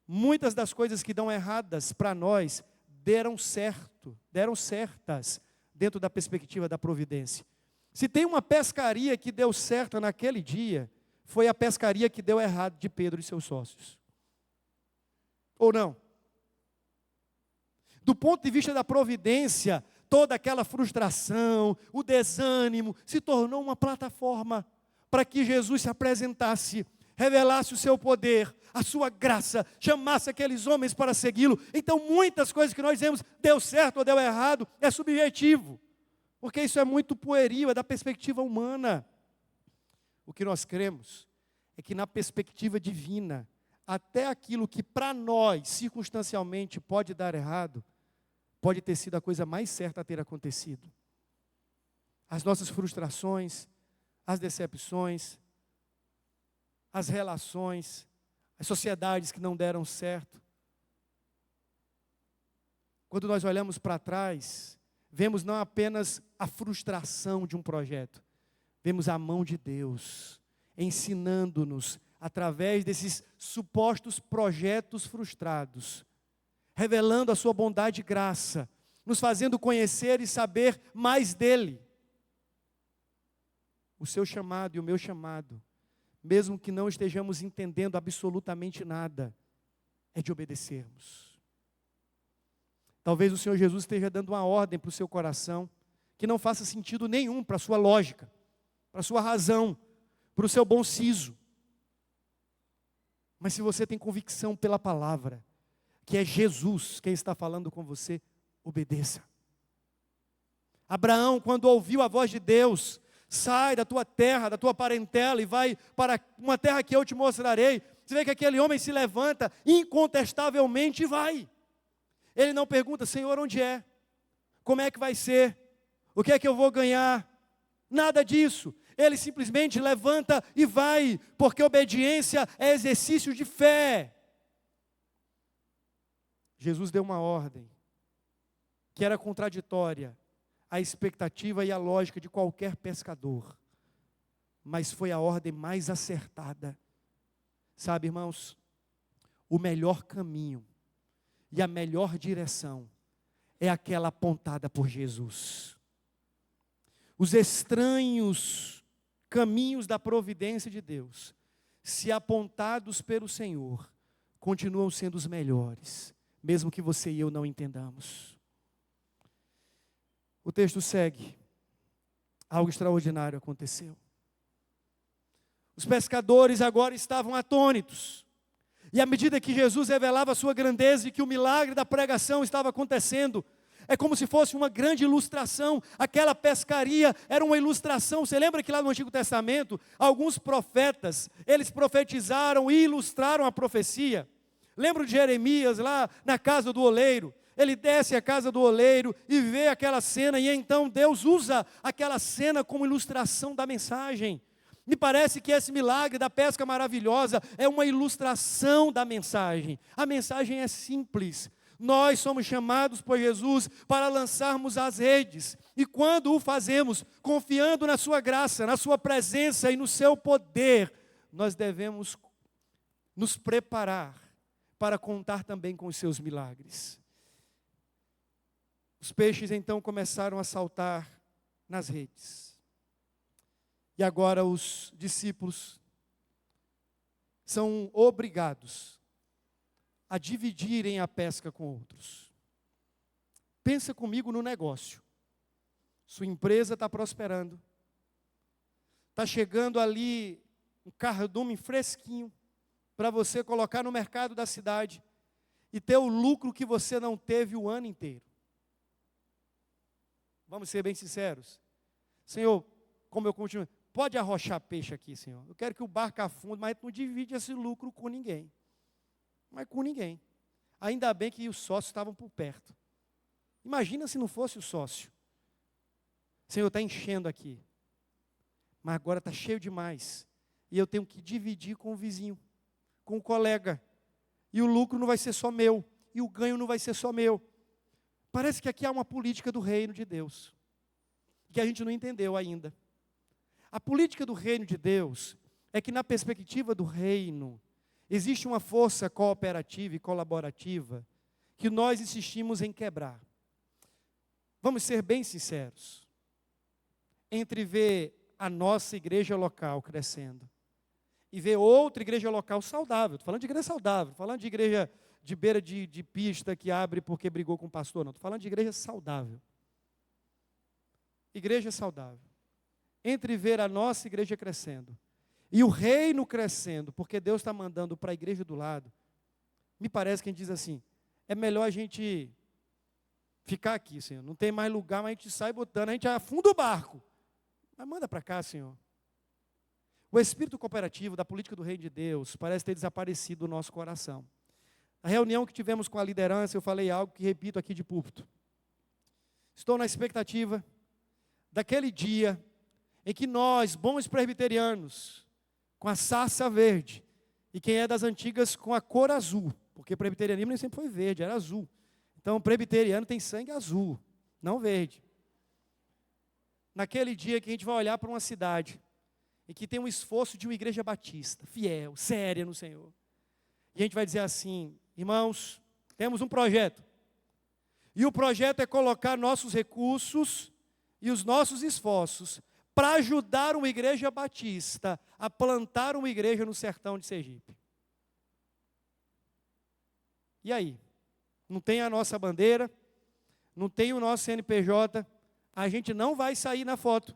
muitas das coisas que dão erradas para nós deram certas dentro da perspectiva da providência. Se tem uma pescaria que deu certo naquele dia, foi a pescaria que deu errado de Pedro e seus sócios. Ou não? Do ponto de vista da providência, toda aquela frustração, o desânimo, se tornou uma plataforma para que Jesus se apresentasse, revelasse o seu poder, a sua graça, chamasse aqueles homens para segui-lo. Então muitas coisas que nós dizemos, deu certo ou deu errado, é subjetivo, porque isso é muito pueril, é da perspectiva humana. O que nós cremos é que na perspectiva divina, até aquilo que para nós, circunstancialmente, pode dar errado, pode ter sido a coisa mais certa a ter acontecido. As nossas frustrações, as decepções, as relações, as sociedades que não deram certo. Quando nós olhamos para trás, vemos não apenas a frustração de um projeto, vemos a mão de Deus ensinando-nos, através desses supostos projetos frustrados, revelando a sua bondade e graça, nos fazendo conhecer e saber mais dele. O seu chamado e o meu chamado, mesmo que não estejamos entendendo absolutamente nada, é de obedecermos. Talvez o Senhor Jesus esteja dando uma ordem para o seu coração, que não faça sentido nenhum para a sua lógica, para a sua razão, para o seu bom siso. Mas se você tem convicção pela palavra, que é Jesus quem está falando com você, obedeça. Abraão, quando ouviu a voz de Deus, sai da tua terra, da tua parentela e vai para uma terra que eu te mostrarei. Você vê que aquele homem se levanta incontestavelmente e vai. Ele não pergunta, Senhor, onde é? Como é que vai ser? O que é que eu vou ganhar? Nada disso. Ele simplesmente levanta e vai, porque obediência é exercício de fé. Jesus deu uma ordem que era contraditória à expectativa e à lógica de qualquer pescador, mas foi a ordem mais acertada. Sabe, irmãos, o melhor caminho e a melhor direção é aquela apontada por Jesus. Os estranhos caminhos da providência de Deus, se apontados pelo Senhor, continuam sendo os melhores, mesmo que você e eu não entendamos. O texto segue. Algo extraordinário aconteceu. Os pescadores agora estavam atônitos. E à medida que Jesus revelava a sua grandeza e que o milagre da pregação estava acontecendo, é como se fosse uma grande ilustração. Aquela pescaria era uma ilustração. Você lembra que lá no Antigo Testamento, alguns profetas, eles profetizaram e ilustraram a profecia? Lembra de Jeremias lá na casa do oleiro? Ele desce à casa do oleiro e vê aquela cena, e então Deus usa aquela cena como ilustração da mensagem. Me parece que esse milagre da pesca maravilhosa é uma ilustração da mensagem. A mensagem é simples. Nós somos chamados por Jesus para lançarmos as redes. E quando o fazemos, confiando na sua graça, na sua presença e no seu poder, nós devemos nos preparar para contar também com os seus milagres. Os peixes então começaram a saltar nas redes. E agora os discípulos são obrigados a dividirem a pesca com outros. Pensa comigo no negócio. Sua empresa está prosperando. Está chegando ali um cardume fresquinho para você colocar no mercado da cidade e ter o lucro que você não teve o ano inteiro. Vamos ser bem sinceros. Senhor, como eu continuo, pode arrochar peixe aqui, Senhor. Eu quero que o barco afunde, mas não divide esse lucro com ninguém. Mas com ninguém. Ainda bem que os sócios estavam por perto. Imagina se não fosse o sócio. Senhor, está enchendo aqui. Mas agora está cheio demais. E eu tenho que dividir com o vizinho, com o colega. E o lucro não vai ser só meu. E o ganho não vai ser só meu. Parece que aqui há uma política do reino de Deus, que a gente não entendeu ainda. A política do reino de Deus é que, na perspectiva do reino, existe uma força cooperativa e colaborativa que nós insistimos em quebrar. Vamos ser bem sinceros. Entre ver a nossa igreja local crescendo e ver outra igreja local saudável, estou falando de igreja saudável, falando de igreja de beira de pista que abre porque brigou com o pastor, não, estou falando de igreja saudável. Igreja saudável. Entre ver a nossa igreja crescendo e o reino crescendo, porque Deus está mandando para a igreja do lado, me parece que a gente diz assim, é melhor a gente ficar aqui, Senhor, não tem mais lugar, mas a gente sai botando, a gente afunda o barco, mas manda para cá, Senhor. O espírito cooperativo da política do reino de Deus parece ter desaparecido do nosso coração. Na reunião que tivemos com a liderança, eu falei algo que repito aqui de púlpito. Estou na expectativa daquele dia em que nós, bons presbiterianos, com a sarça verde, e quem é das antigas com a cor azul, porque presbiterianismo nem sempre foi verde, era azul. Então, o presbiteriano tem sangue azul, não verde. Naquele dia que a gente vai olhar para uma cidade em que tem um esforço de uma igreja batista, fiel, séria no Senhor. E a gente vai dizer assim, irmãos, temos um projeto. E o projeto é colocar nossos recursos e os nossos esforços para ajudar uma igreja batista a plantar uma igreja no sertão de Sergipe. E aí? Não tem a nossa bandeira, não tem o nosso CNPJ, a gente não vai sair na foto,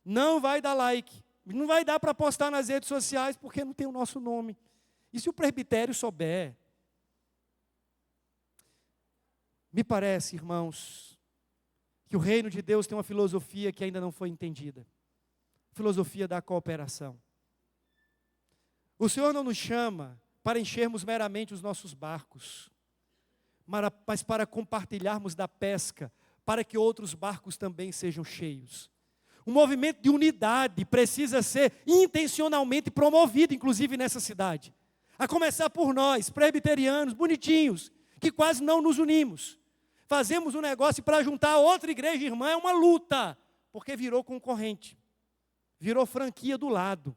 não vai dar like, não vai dar para postar nas redes sociais porque não tem o nosso nome. E se o presbitério souber? Me parece, irmãos, que o reino de Deus tem uma filosofia que ainda não foi entendida. Filosofia da cooperação. O Senhor não nos chama para enchermos meramente os nossos barcos, mas para compartilharmos da pesca, para que outros barcos também sejam cheios. Um movimento de unidade precisa ser intencionalmente promovido, inclusive nessa cidade. A começar por nós, presbiterianos, bonitinhos, que quase não nos unimos. Fazemos um negócio para juntar a outra igreja irmã, é uma luta, porque virou concorrente, virou franquia do lado.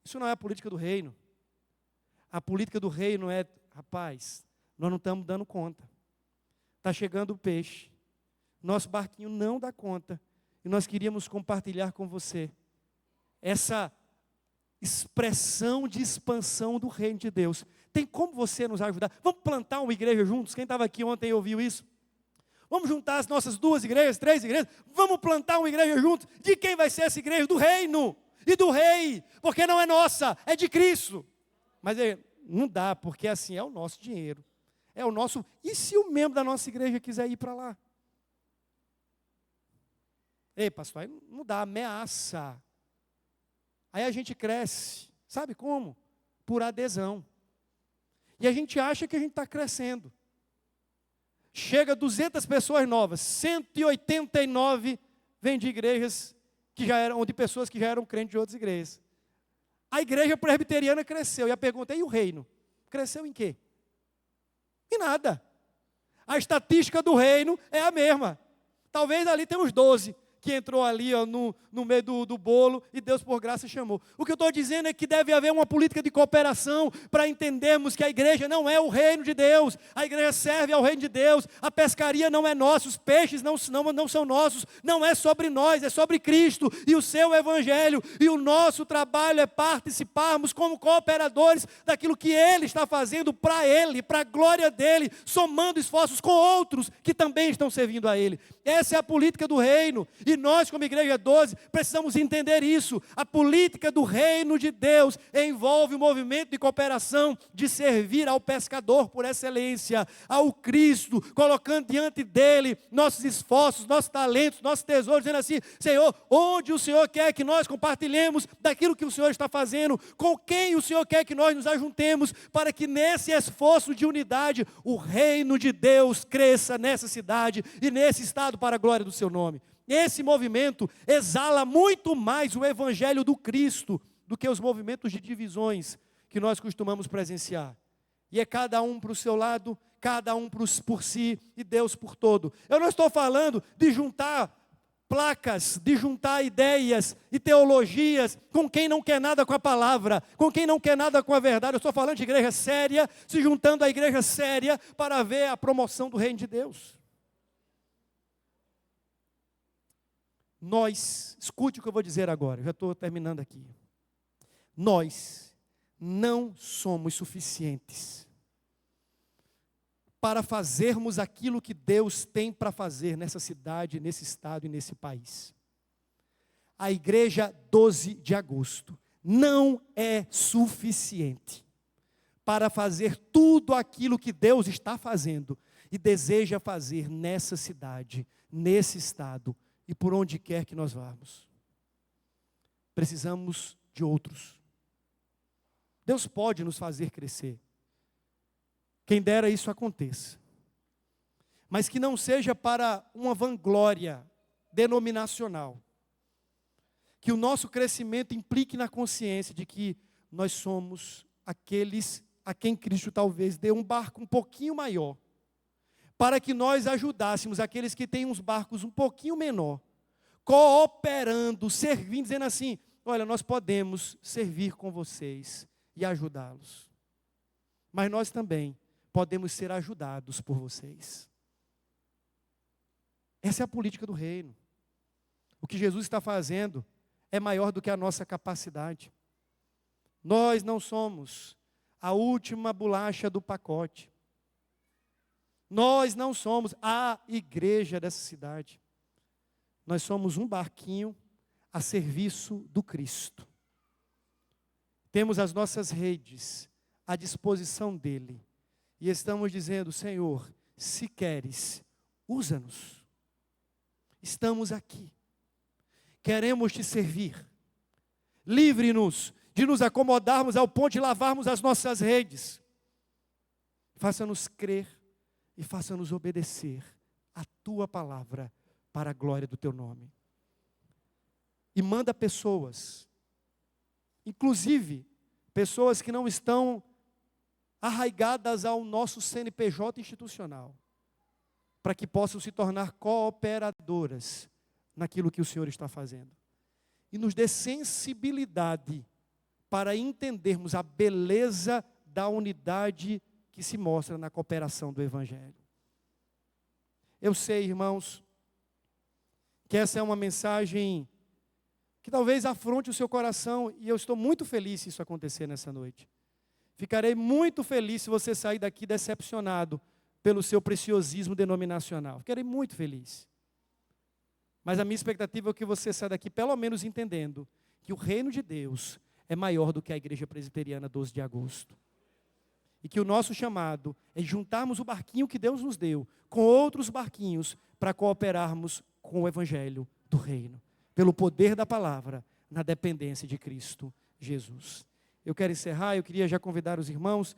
Isso não é a política do reino. A política do reino é, rapaz, nós não estamos dando conta. Está chegando o peixe, nosso barquinho não dá conta, e nós queríamos compartilhar com você essa expressão de expansão do reino de Deus. Tem como você nos ajudar? Vamos plantar uma igreja juntos? Quem estava aqui ontem ouviu isso? Vamos juntar as nossas 2 igrejas, 3 igrejas? Vamos plantar uma igreja juntos? De quem vai ser essa igreja? Do reino e do rei, porque não é nossa, é de Cristo. Mas não dá, porque assim é o nosso dinheiro. É o nosso. E se o membro da nossa igreja quiser ir para lá? Ei, pastor, aí não dá, ameaça. Aí a gente cresce, sabe como? Por adesão. E a gente acha que a gente está crescendo. Chega 200 pessoas novas, 189 vêm de igrejas que já eram, ou de pessoas que já eram crentes de outras igrejas. A igreja presbiteriana cresceu, e a pergunta é, e o reino? Cresceu em quê? Em nada. A estatística do reino é a mesma. Talvez ali tem uns 12, que entrou ali no meio do bolo e Deus por graça chamou. O que eu estou dizendo é que deve haver uma política de cooperação para entendermos que a igreja não é o reino de Deus, a igreja serve ao reino de Deus, a pescaria não é nossa, os peixes não são nossos, não é sobre nós, é sobre Cristo e o seu evangelho, e o nosso trabalho é participarmos como cooperadores daquilo que Ele está fazendo para Ele, para a glória dEle, somando esforços com outros que também estão servindo a Ele. Essa é a política do reino, e nós como Igreja 12 precisamos entender isso. A política do reino de Deus envolve um movimento de cooperação, de servir ao pescador por excelência, ao Cristo, colocando diante dEle nossos esforços, nossos talentos, nossos tesouros, dizendo assim: Senhor, onde o Senhor quer que nós compartilhemos daquilo que o Senhor está fazendo, com quem o Senhor quer que nós nos ajuntemos, para que nesse esforço de unidade, o reino de Deus cresça nessa cidade e nesse estado para a glória do seu nome. Esse movimento exala muito mais o evangelho do Cristo do que os movimentos de divisões que nós costumamos presenciar. E é cada um para o seu lado, cada um por si e Deus por todo. Eu não estou falando de juntar placas, de juntar ideias e teologias com quem não quer nada com a palavra, com quem não quer nada com a verdade. Eu estou falando de igreja séria, se juntando à igreja séria para ver a promoção do reino de Deus. Nós, escute o que eu vou dizer agora, já estou terminando aqui. Nós não somos suficientes para fazermos aquilo que Deus tem para fazer nessa cidade, nesse estado e nesse país. A igreja 12 de agosto não é suficiente para fazer tudo aquilo que Deus está fazendo e deseja fazer nessa cidade, nesse estado e por onde quer que nós vamos. Precisamos de outros. Deus pode nos fazer crescer. Quem dera isso aconteça. Mas que não seja para uma vanglória denominacional. Que o nosso crescimento implique na consciência de que nós somos aqueles a quem Cristo talvez dê um barco um pouquinho maior, para que nós ajudássemos aqueles que têm uns barcos um pouquinho menor, cooperando, servindo, dizendo assim: olha, nós podemos servir com vocês e ajudá-los. Mas nós também podemos ser ajudados por vocês. Essa é a política do reino. O que Jesus está fazendo é maior do que a nossa capacidade. Nós não somos a última bolacha do pacote. Nós não somos a igreja dessa cidade. Nós somos um barquinho a serviço do Cristo. Temos as nossas redes à disposição dEle. E estamos dizendo: Senhor, se queres, usa-nos. Estamos aqui. Queremos te servir. Livre-nos de nos acomodarmos ao ponto de lavarmos as nossas redes. Faça-nos crer e faça-nos obedecer a tua palavra para a glória do teu nome. E manda pessoas, inclusive pessoas que não estão arraigadas ao nosso CNPJ institucional, para que possam se tornar cooperadoras naquilo que o Senhor está fazendo. E nos dê sensibilidade para entendermos a beleza da unidade que se mostra na cooperação do Evangelho. Eu sei, irmãos, que essa é uma mensagem que talvez afronte o seu coração, e eu estou muito feliz se isso acontecer nessa noite. Ficarei muito feliz se você sair daqui decepcionado pelo seu preciosismo denominacional. Ficarei muito feliz. Mas a minha expectativa é que você saia daqui pelo menos entendendo que o reino de Deus é maior do que a Igreja Presbiteriana 12 de agosto. E que o nosso chamado é juntarmos o barquinho que Deus nos deu com outros barquinhos para cooperarmos com o Evangelho do reino, pelo poder da palavra, na dependência de Cristo Jesus. Eu quero encerrar, eu queria já convidar os irmãos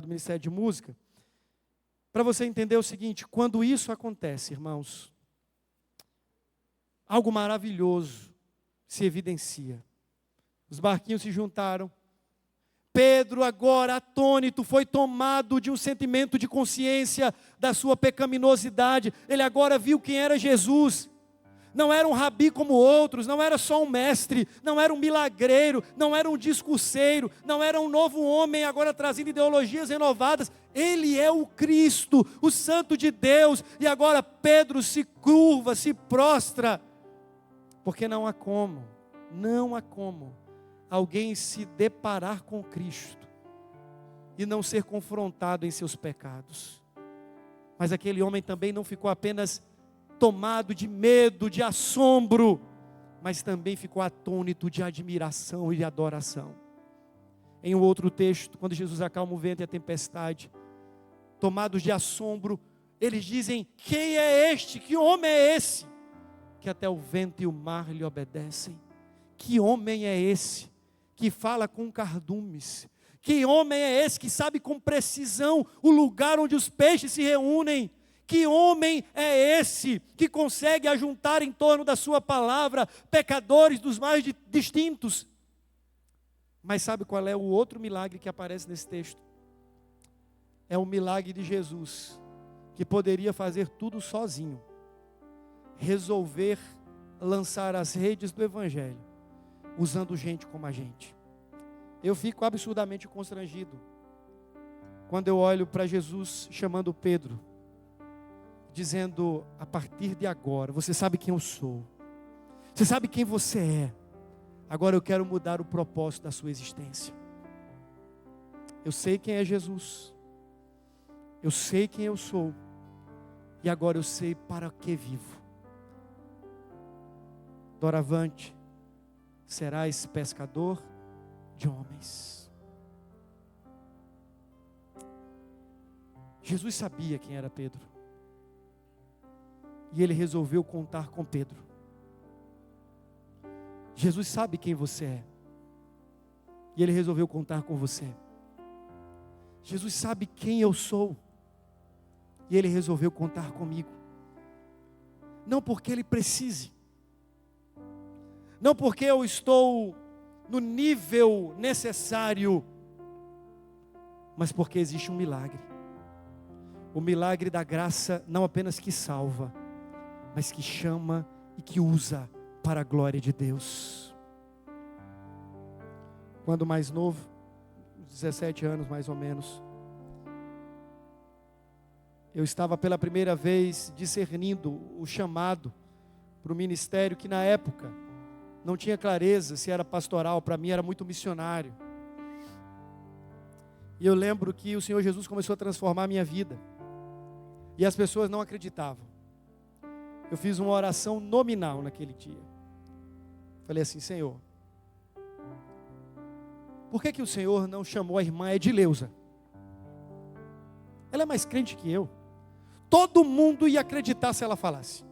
do Ministério de Música, para você entender o seguinte: quando isso acontece, irmãos, algo maravilhoso se evidencia. Os barquinhos se juntaram. Pedro, agora atônito, foi tomado de um sentimento de consciência da sua pecaminosidade. Ele agora viu quem era Jesus. não era um rabi como outros, não era só um mestre, não era um milagreiro, não era um discurseiro, não era um novo homem agora trazendo ideologias renovadas. Ele é o Cristo, o Santo de Deus. E agora Pedro se curva, se prostra, porque não há como alguém se deparar com Cristo e não ser confrontado em seus pecados. Mas aquele homem também não ficou apenas tomado de medo, de assombro, mas também ficou atônito de admiração e de adoração. Em um outro texto, quando Jesus acalma o vento e a tempestade, tomados de assombro, eles dizem: quem é este? Que homem é esse? Que até o vento e o mar lhe obedecem. Que homem é esse? Que fala com cardumes. Que homem é esse que sabe com precisão o lugar onde os peixes se reúnem? Que homem é esse que consegue ajuntar em torno da sua palavra pecadores dos mais distintos? Mas sabe qual é o outro milagre que aparece nesse texto? É o milagre de Jesus, que poderia fazer tudo sozinho, resolver lançar as redes do Evangelho, usando gente como a gente. Eu fico absurdamente constrangido quando eu olho para Jesus chamando Pedro, dizendo: a partir de agora, você sabe quem eu sou, você sabe quem você é, agora eu quero mudar o propósito da sua existência. Eu sei quem é Jesus, eu sei quem eu sou, e agora eu sei para que vivo. Doravante, serás pescador de homens. Jesus sabia quem era Pedro, e ele resolveu contar com Pedro. Jesus sabe quem você é, e ele resolveu contar com você. Jesus sabe quem eu sou, e ele resolveu contar comigo. Não porque ele precise, não porque eu estou no nível necessário, mas porque existe um milagre. O milagre da graça, não apenas que salva, mas que chama e que usa para a glória de Deus. Quando mais novo, 17 anos mais ou menos, eu estava pela primeira vez discernindo o chamado para o ministério, que na época não tinha clareza se era pastoral. Para mim era muito missionário. E eu lembro que o Senhor Jesus começou a transformar a minha vida, e as pessoas não acreditavam. Eu fiz uma oração nominal naquele dia. Falei assim: Senhor, por que o Senhor não chamou a irmã Edileuza? Ela é mais crente que eu. Todo mundo ia acreditar se ela falasse.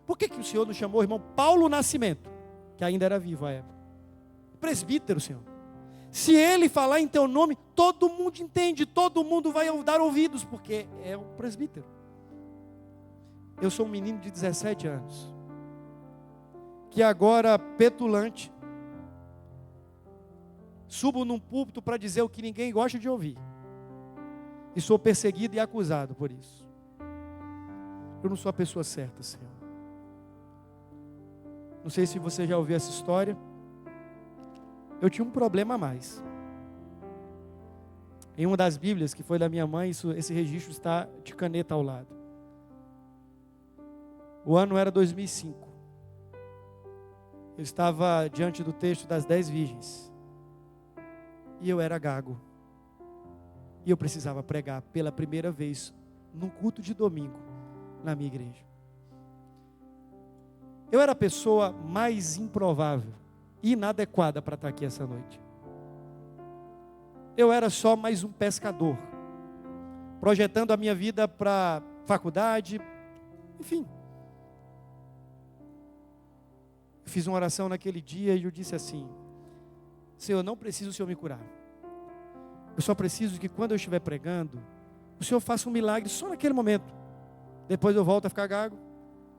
Por que o Senhor não chamou o irmão Paulo Nascimento, que ainda era vivo à época? Presbítero, Senhor. Se ele falar em teu nome, todo mundo entende, todo mundo vai dar ouvidos, porque é o presbítero. Eu sou um menino de 17 anos, que agora, petulante, subo num púlpito para dizer o que ninguém gosta de ouvir, e sou perseguido e acusado por isso. Eu não sou a pessoa certa, Senhor. Não sei se você já ouviu essa história. Eu tinha um problema a mais. Em uma das Bíblias, que foi da minha mãe, esse registro está de caneta ao lado. O ano era 2005. Eu estava diante do texto das 10 virgens. E eu era gago. E eu precisava pregar pela primeira vez num culto de domingo na minha igreja. Eu era a pessoa mais improvável, inadequada para estar aqui essa noite. Eu era só mais um pescador, projetando a minha vida para faculdade, enfim. Eu fiz uma oração naquele dia e eu disse assim: Senhor, não preciso o Senhor me curar. Eu só preciso que quando eu estiver pregando, o Senhor faça um milagre só naquele momento. Depois eu volto a ficar gago.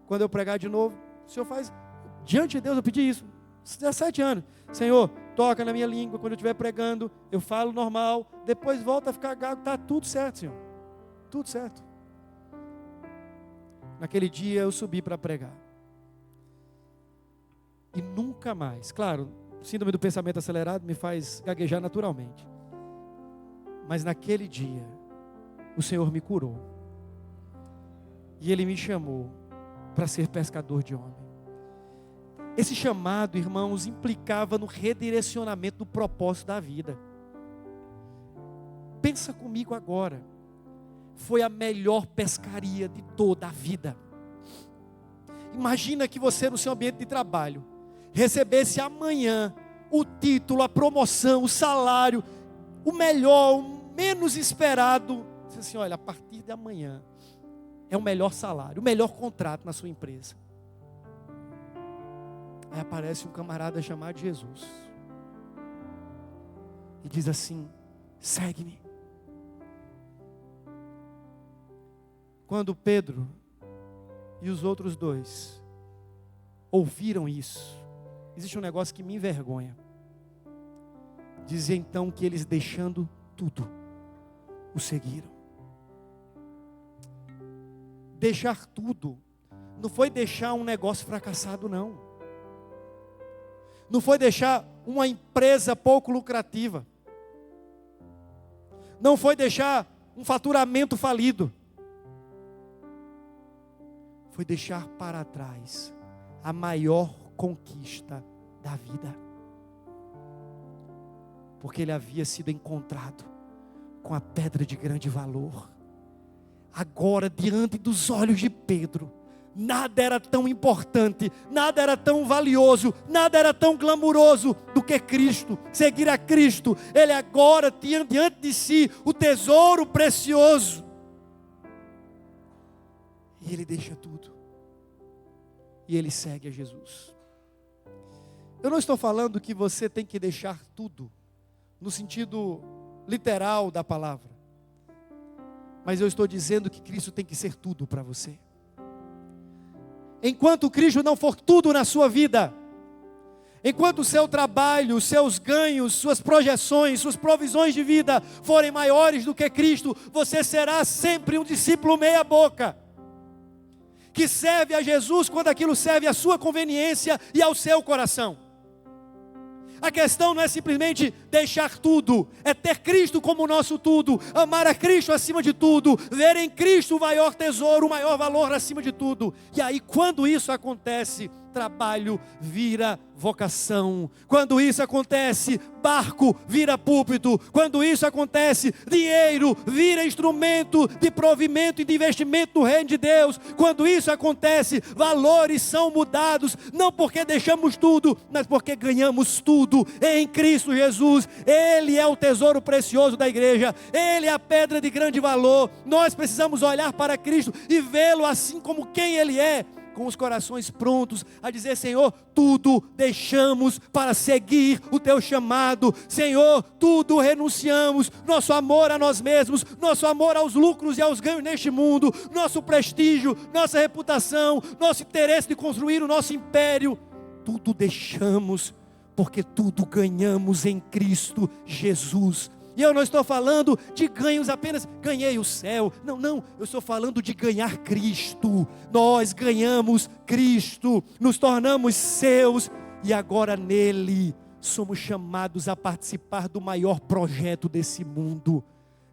Quando eu pregar de novo, o Senhor faz. Diante de Deus eu pedi isso, 17 anos. Senhor, toca na minha língua. Quando eu estiver pregando, eu falo normal. Depois volto a ficar gago. Está tudo certo, Senhor. Tudo certo. Naquele dia eu subi para pregar. e nunca mais. Claro, síndrome do pensamento acelerado me faz gaguejar naturalmente. Mas naquele dia, o Senhor me curou. E Ele me chamou para ser pescador de homem. Esse chamado, irmãos, implicava no redirecionamento do propósito da vida. Pensa comigo agora. Foi a melhor pescaria de toda a vida. Imagina que você, no seu ambiente de trabalho, recebesse amanhã o título, a promoção, o salário, o melhor, o menos esperado. Diz assim, olha, a partir de amanhã é o melhor salário, o melhor contrato na sua empresa. Aí aparece um camarada chamado Jesus e diz assim, segue-me. Quando Pedro e os outros dois ouviram isso, existe um negócio que me envergonha. Diz então que eles, deixando tudo, o seguiram. Deixar tudo não foi deixar um negócio fracassado, não. Não foi deixar uma empresa pouco lucrativa. Não foi deixar um faturamento falido. Foi deixar para trás a maior conquista da vida. Porque ele havia sido encontrado com a pedra de grande valor. Agora, diante dos olhos de Pedro, nada era tão importante, nada era tão valioso, nada era tão glamuroso do que Cristo. Seguir a Cristo. Ele agora tinha diante de si o tesouro precioso. E ele deixa tudo. E ele segue a Jesus. Eu não estou falando que você tem que deixar tudo, no sentido literal da palavra. Mas eu estou dizendo que Cristo tem que ser tudo para você. Enquanto Cristo não for tudo na sua vida, enquanto o seu trabalho, os seus ganhos, suas projeções, suas provisões de vida forem maiores do que Cristo, você será sempre um discípulo meia boca, que serve a Jesus quando aquilo serve à sua conveniência e ao seu coração. A questão não é simplesmente deixar tudo, é ter Cristo como nosso tudo, amar a Cristo acima de tudo, ver em Cristo o maior tesouro, o maior valor acima de tudo. E aí, quando isso acontece, trabalho vira vocação. Quando isso acontece, barco vira púlpito. Quando isso acontece, dinheiro vira instrumento de provimento e de investimento no reino de Deus. Quando isso acontece, valores são mudados, não porque deixamos tudo, mas porque ganhamos tudo em Cristo Jesus. Ele é o tesouro precioso da igreja, Ele é a pedra de grande valor. Nós precisamos olhar para Cristo e vê-lo assim como quem Ele é, com os corações prontos a dizer, Senhor, tudo deixamos para seguir o Teu chamado. Senhor, tudo renunciamos, nosso amor a nós mesmos, nosso amor aos lucros e aos ganhos neste mundo, nosso prestígio, nossa reputação, nosso interesse de construir o nosso império, tudo deixamos, porque tudo ganhamos em Cristo Jesus. E eu não estou falando de ganhos apenas, ganhei o céu. Não, eu estou falando de ganhar Cristo. Nós ganhamos Cristo, nos tornamos seus e agora nele somos chamados a participar do maior projeto desse mundo,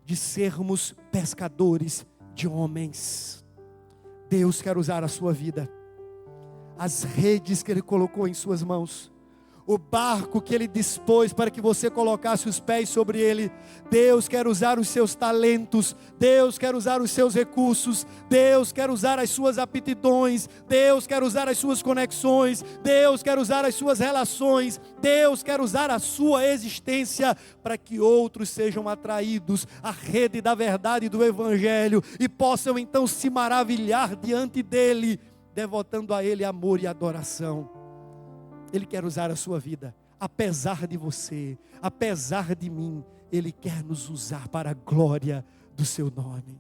de sermos pescadores de homens. Deus quer usar a sua vida, as redes que Ele colocou em suas mãos, o barco que Ele dispôs para que você colocasse os pés sobre ele. Deus quer usar os seus talentos, Deus quer usar os seus recursos, Deus quer usar as suas aptidões, Deus quer usar as suas conexões, Deus quer usar as suas relações, Deus quer usar a sua existência para que outros sejam atraídos à rede da verdade do Evangelho e possam então se maravilhar diante dele, devotando a Ele amor e adoração. Ele quer usar a sua vida, apesar de você, apesar de mim, Ele quer nos usar para a glória do seu nome.